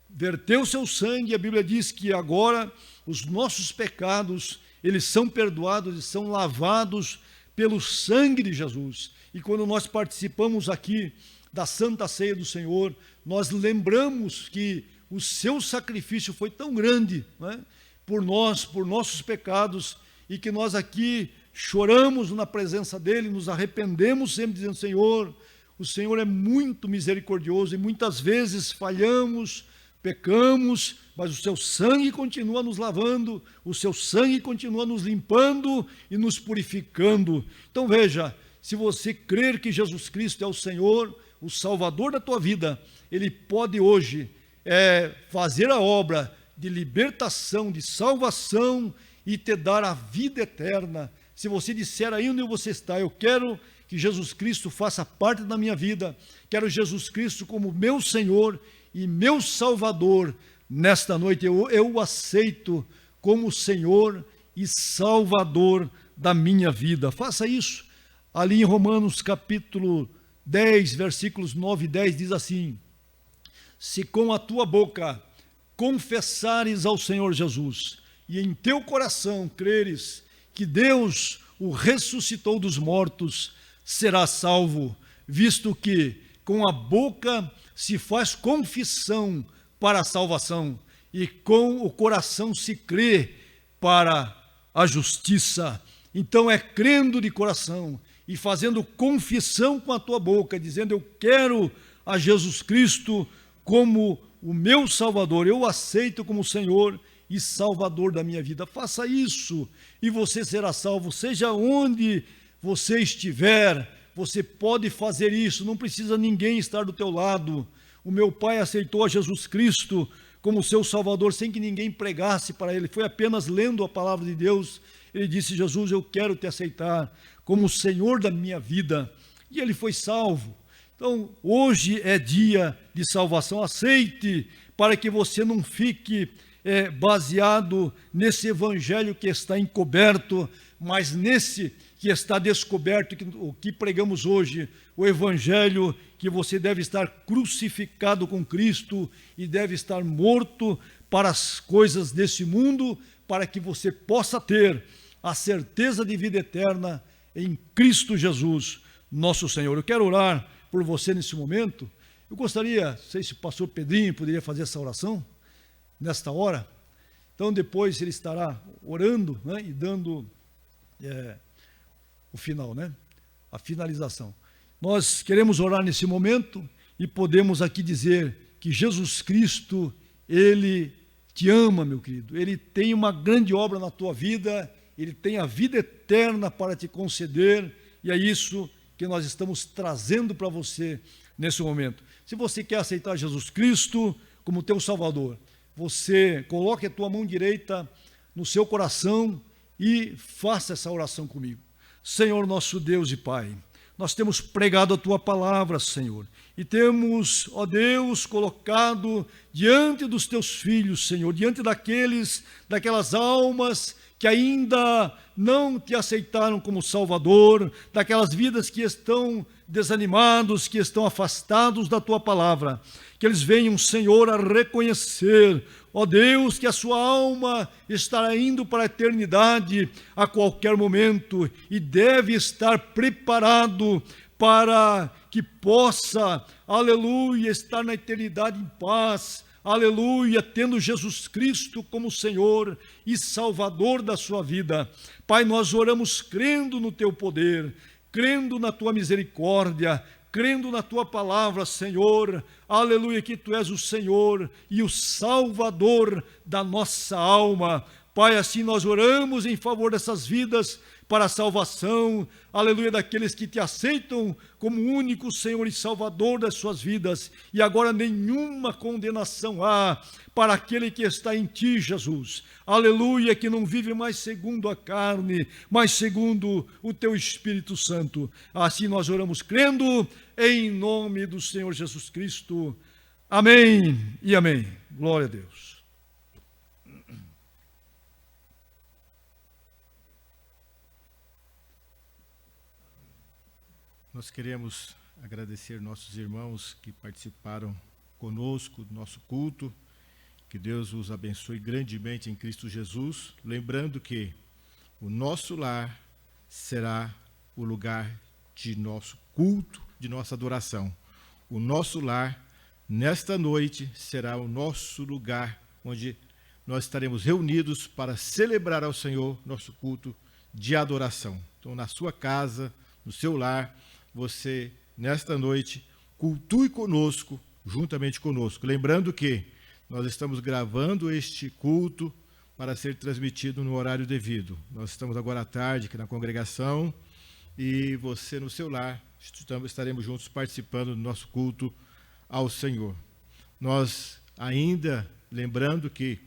verteu seu sangue, e a Bíblia diz que agora os nossos pecados, eles são perdoados e são lavados pelo sangue de Jesus. E quando nós participamos aqui da Santa Ceia do Senhor, nós lembramos que o seu sacrifício foi tão grande, né, por nós, por nossos pecados, e que nós aqui choramos na presença dele, nos arrependemos sempre dizendo: Senhor, o Senhor é muito misericordioso e muitas vezes falhamos, pecamos, mas o seu sangue continua nos lavando, o seu sangue continua nos limpando e nos purificando. Então veja, se você crer que Jesus Cristo é o Senhor, o Salvador da tua vida, ele pode hoje fazer a obra de libertação, de salvação e te dar a vida eterna. Se você disser aí onde você está: eu quero que Jesus Cristo faça parte da minha vida, quero Jesus Cristo como meu Senhor e meu Salvador, nesta noite eu o aceito como Senhor e Salvador da minha vida. Faça isso. Ali em Romanos capítulo 10, versículos 9 e 10 diz assim: se com a tua boca confessares ao Senhor Jesus e em teu coração creres que Deus o ressuscitou dos mortos, serás salvo, visto que com a boca se faz confissão para a salvação e com o coração se crê para a justiça. Então é crendo de coração e fazendo confissão com a tua boca, dizendo: eu quero a Jesus Cristo como o meu Salvador, eu o aceito como Senhor e Salvador da minha vida. Faça isso e você será salvo. Seja onde você estiver, você pode fazer isso, não precisa ninguém estar do teu lado. O meu pai aceitou a Jesus Cristo como seu Salvador sem que ninguém pregasse para ele, foi apenas lendo a palavra de Deus. Ele disse: Jesus, eu quero te aceitar como o Senhor da minha vida, e ele foi salvo. Então, hoje é dia de salvação. Aceite, para que você não fique baseado nesse evangelho que está encoberto, mas nesse que está descoberto, o que pregamos hoje, o evangelho que você deve estar crucificado com Cristo e deve estar morto para as coisas desse mundo, para que você possa ter a certeza de vida eterna em Cristo Jesus, nosso Senhor. Eu quero orar por você nesse momento. Eu gostaria, não sei se o pastor Pedrinho poderia fazer essa oração nesta hora. Então depois ele estará orando, né, e dando o final, né, a finalização. Nós queremos orar nesse momento e podemos aqui dizer que Jesus Cristo, ele te ama, meu querido. Ele tem uma grande obra na tua vida, ele tem a vida eterna para te conceder, e é isso que nós estamos trazendo para você nesse momento. Se você quer aceitar Jesus Cristo como teu Salvador, você coloque a tua mão direita no seu coração e faça essa oração comigo. Senhor nosso Deus e Pai, nós temos pregado a tua palavra, Senhor, e temos, ó Deus, colocado diante dos teus filhos, Senhor, diante daquelas almas que ainda não te aceitaram como Salvador, daquelas vidas que estão desanimados, que estão afastados da tua palavra, que eles venham, Senhor, a reconhecer, ó Deus, que a sua alma estará indo para a eternidade a qualquer momento e deve estar preparado para que possa, aleluia, estar na eternidade em paz, aleluia, tendo Jesus Cristo como Senhor e Salvador da sua vida. Pai, nós oramos crendo no teu poder, crendo na tua misericórdia, crendo na tua palavra, Senhor, aleluia, que tu és o Senhor e o Salvador da nossa alma. Pai, assim nós oramos em favor dessas vidas para a salvação, aleluia, daqueles que te aceitam como único Senhor e Salvador das suas vidas, e agora nenhuma condenação há para aquele que está em ti, Jesus, aleluia, que não vive mais segundo a carne, mas segundo o teu Espírito Santo. Assim nós oramos crendo em nome do Senhor Jesus Cristo. Amém e amém. Glória a Deus. Nós queremos agradecer nossos irmãos que participaram conosco do nosso culto. Que Deus os abençoe grandemente em Cristo Jesus. Lembrando que o nosso lar será o lugar de nosso culto, de nossa adoração. O nosso lar nesta noite será o nosso lugar onde nós estaremos reunidos para celebrar ao Senhor nosso culto de adoração. Então, na sua casa, no seu lar, você, nesta noite, cultue conosco, juntamente conosco. Lembrando que nós estamos gravando este culto para ser transmitido no horário devido. Nós estamos agora à tarde aqui na congregação e você, no seu lar, estaremos juntos participando do nosso culto ao Senhor. Nós ainda, lembrando que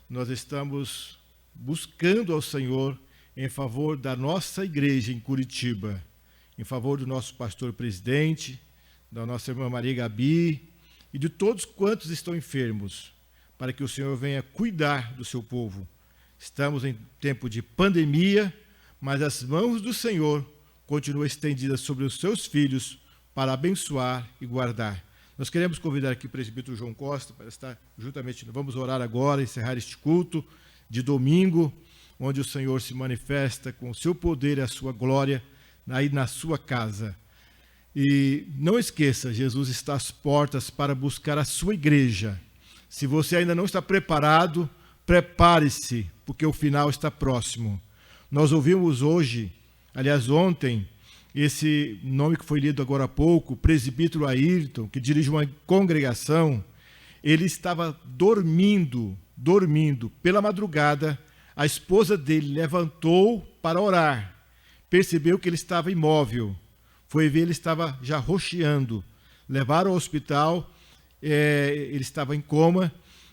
nós estamos buscando ao Senhor em favor da nossa igreja em Curitiba, em favor do nosso pastor presidente, da nossa irmã Maria Gabi e de todos quantos estão enfermos, para que o Senhor venha cuidar do seu povo. Estamos em tempo de pandemia, mas as mãos do Senhor continuam estendidas sobre os seus filhos para abençoar e guardar. Nós queremos convidar aqui o presbítero João Costa para estar juntamente, vamos orar agora, encerrar este culto de domingo, onde o Senhor se manifesta com o seu poder e a sua glória aí na sua casa. E não esqueça, Jesus está às portas para buscar a sua igreja. Se você ainda não está preparado, prepare-se, porque o final está próximo. Nós ouvimos hoje, aliás ontem, esse nome que foi lido agora há pouco, o presbítero Ayrton, que dirige uma congregação, ele estava dormindo. Pela madrugada, a esposa dele levantou para orar. Percebeu que ele estava imóvel. Foi ver, ele estava já roxeando. Levaram ao hospital, ele estava em coma.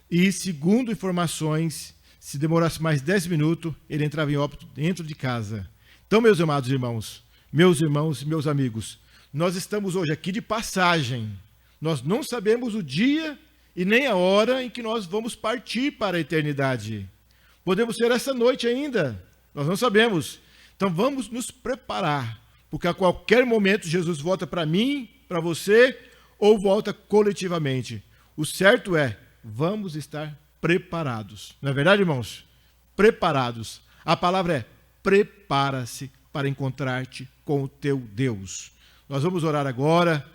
E, segundo informações, se demorasse mais 10 minutos, ele entrava em óbito dentro de casa. Então, meus amados irmãos, meus irmãos e meus amigos, nós estamos hoje aqui de passagem. Nós não sabemos o dia e nem a hora em que nós vamos partir para a eternidade. Podemos ser essa noite ainda, nós não sabemos. Então vamos nos preparar, porque a qualquer momento Jesus volta para mim, para você, ou volta coletivamente. O certo é, vamos estar preparados. Não é verdade, irmãos? Preparados. A palavra é prepara-se para encontrar-te com o teu Deus. Nós vamos orar agora,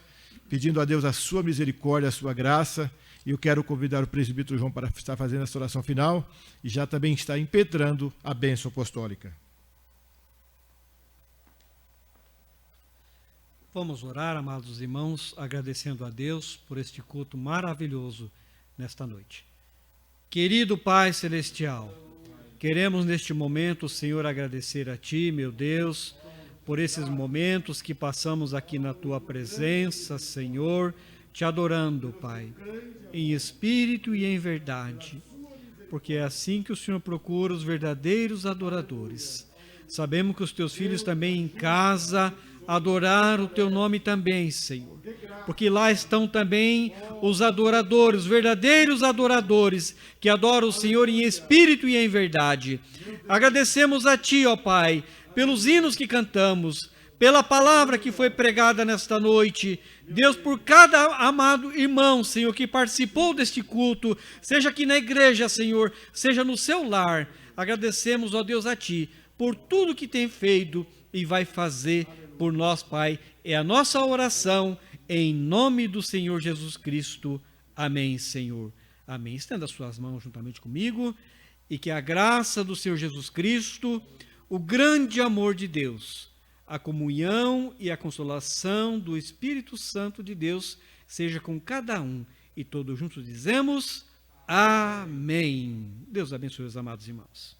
pedindo a Deus a sua misericórdia, a sua graça, e eu quero convidar o presbítero João para estar fazendo essa oração final e já também está impetrando a bênção apostólica. Vamos orar, amados irmãos, agradecendo a Deus por este culto maravilhoso nesta noite. Querido Pai Celestial, queremos neste momento, Senhor, agradecer a Ti, meu Deus, por esses momentos que passamos aqui na Tua presença, Senhor, Te adorando, Pai, em espírito e em verdade, porque é assim que o Senhor procura os verdadeiros adoradores. Sabemos que os Teus filhos também em casa adorar o Teu nome também, Senhor, porque lá estão também os adoradores, os verdadeiros adoradores, que adoram o Senhor em espírito e em verdade. Agradecemos a Ti, ó Pai, pelos hinos que cantamos, pela palavra que foi pregada nesta noite. Deus, por cada amado irmão, Senhor, que participou deste culto, seja aqui na igreja, Senhor, seja no seu lar, agradecemos, ó Deus, a Ti, por tudo que tem feito e vai fazer por nós, Pai. É a nossa oração, em nome do Senhor Jesus Cristo. Amém, Senhor. Amém. Estenda as suas mãos juntamente comigo, e que a graça do Senhor Jesus Cristo, o grande amor de Deus, a comunhão e a consolação do Espírito Santo de Deus seja com cada um. E todos juntos dizemos amém. Deus abençoe os amados irmãos.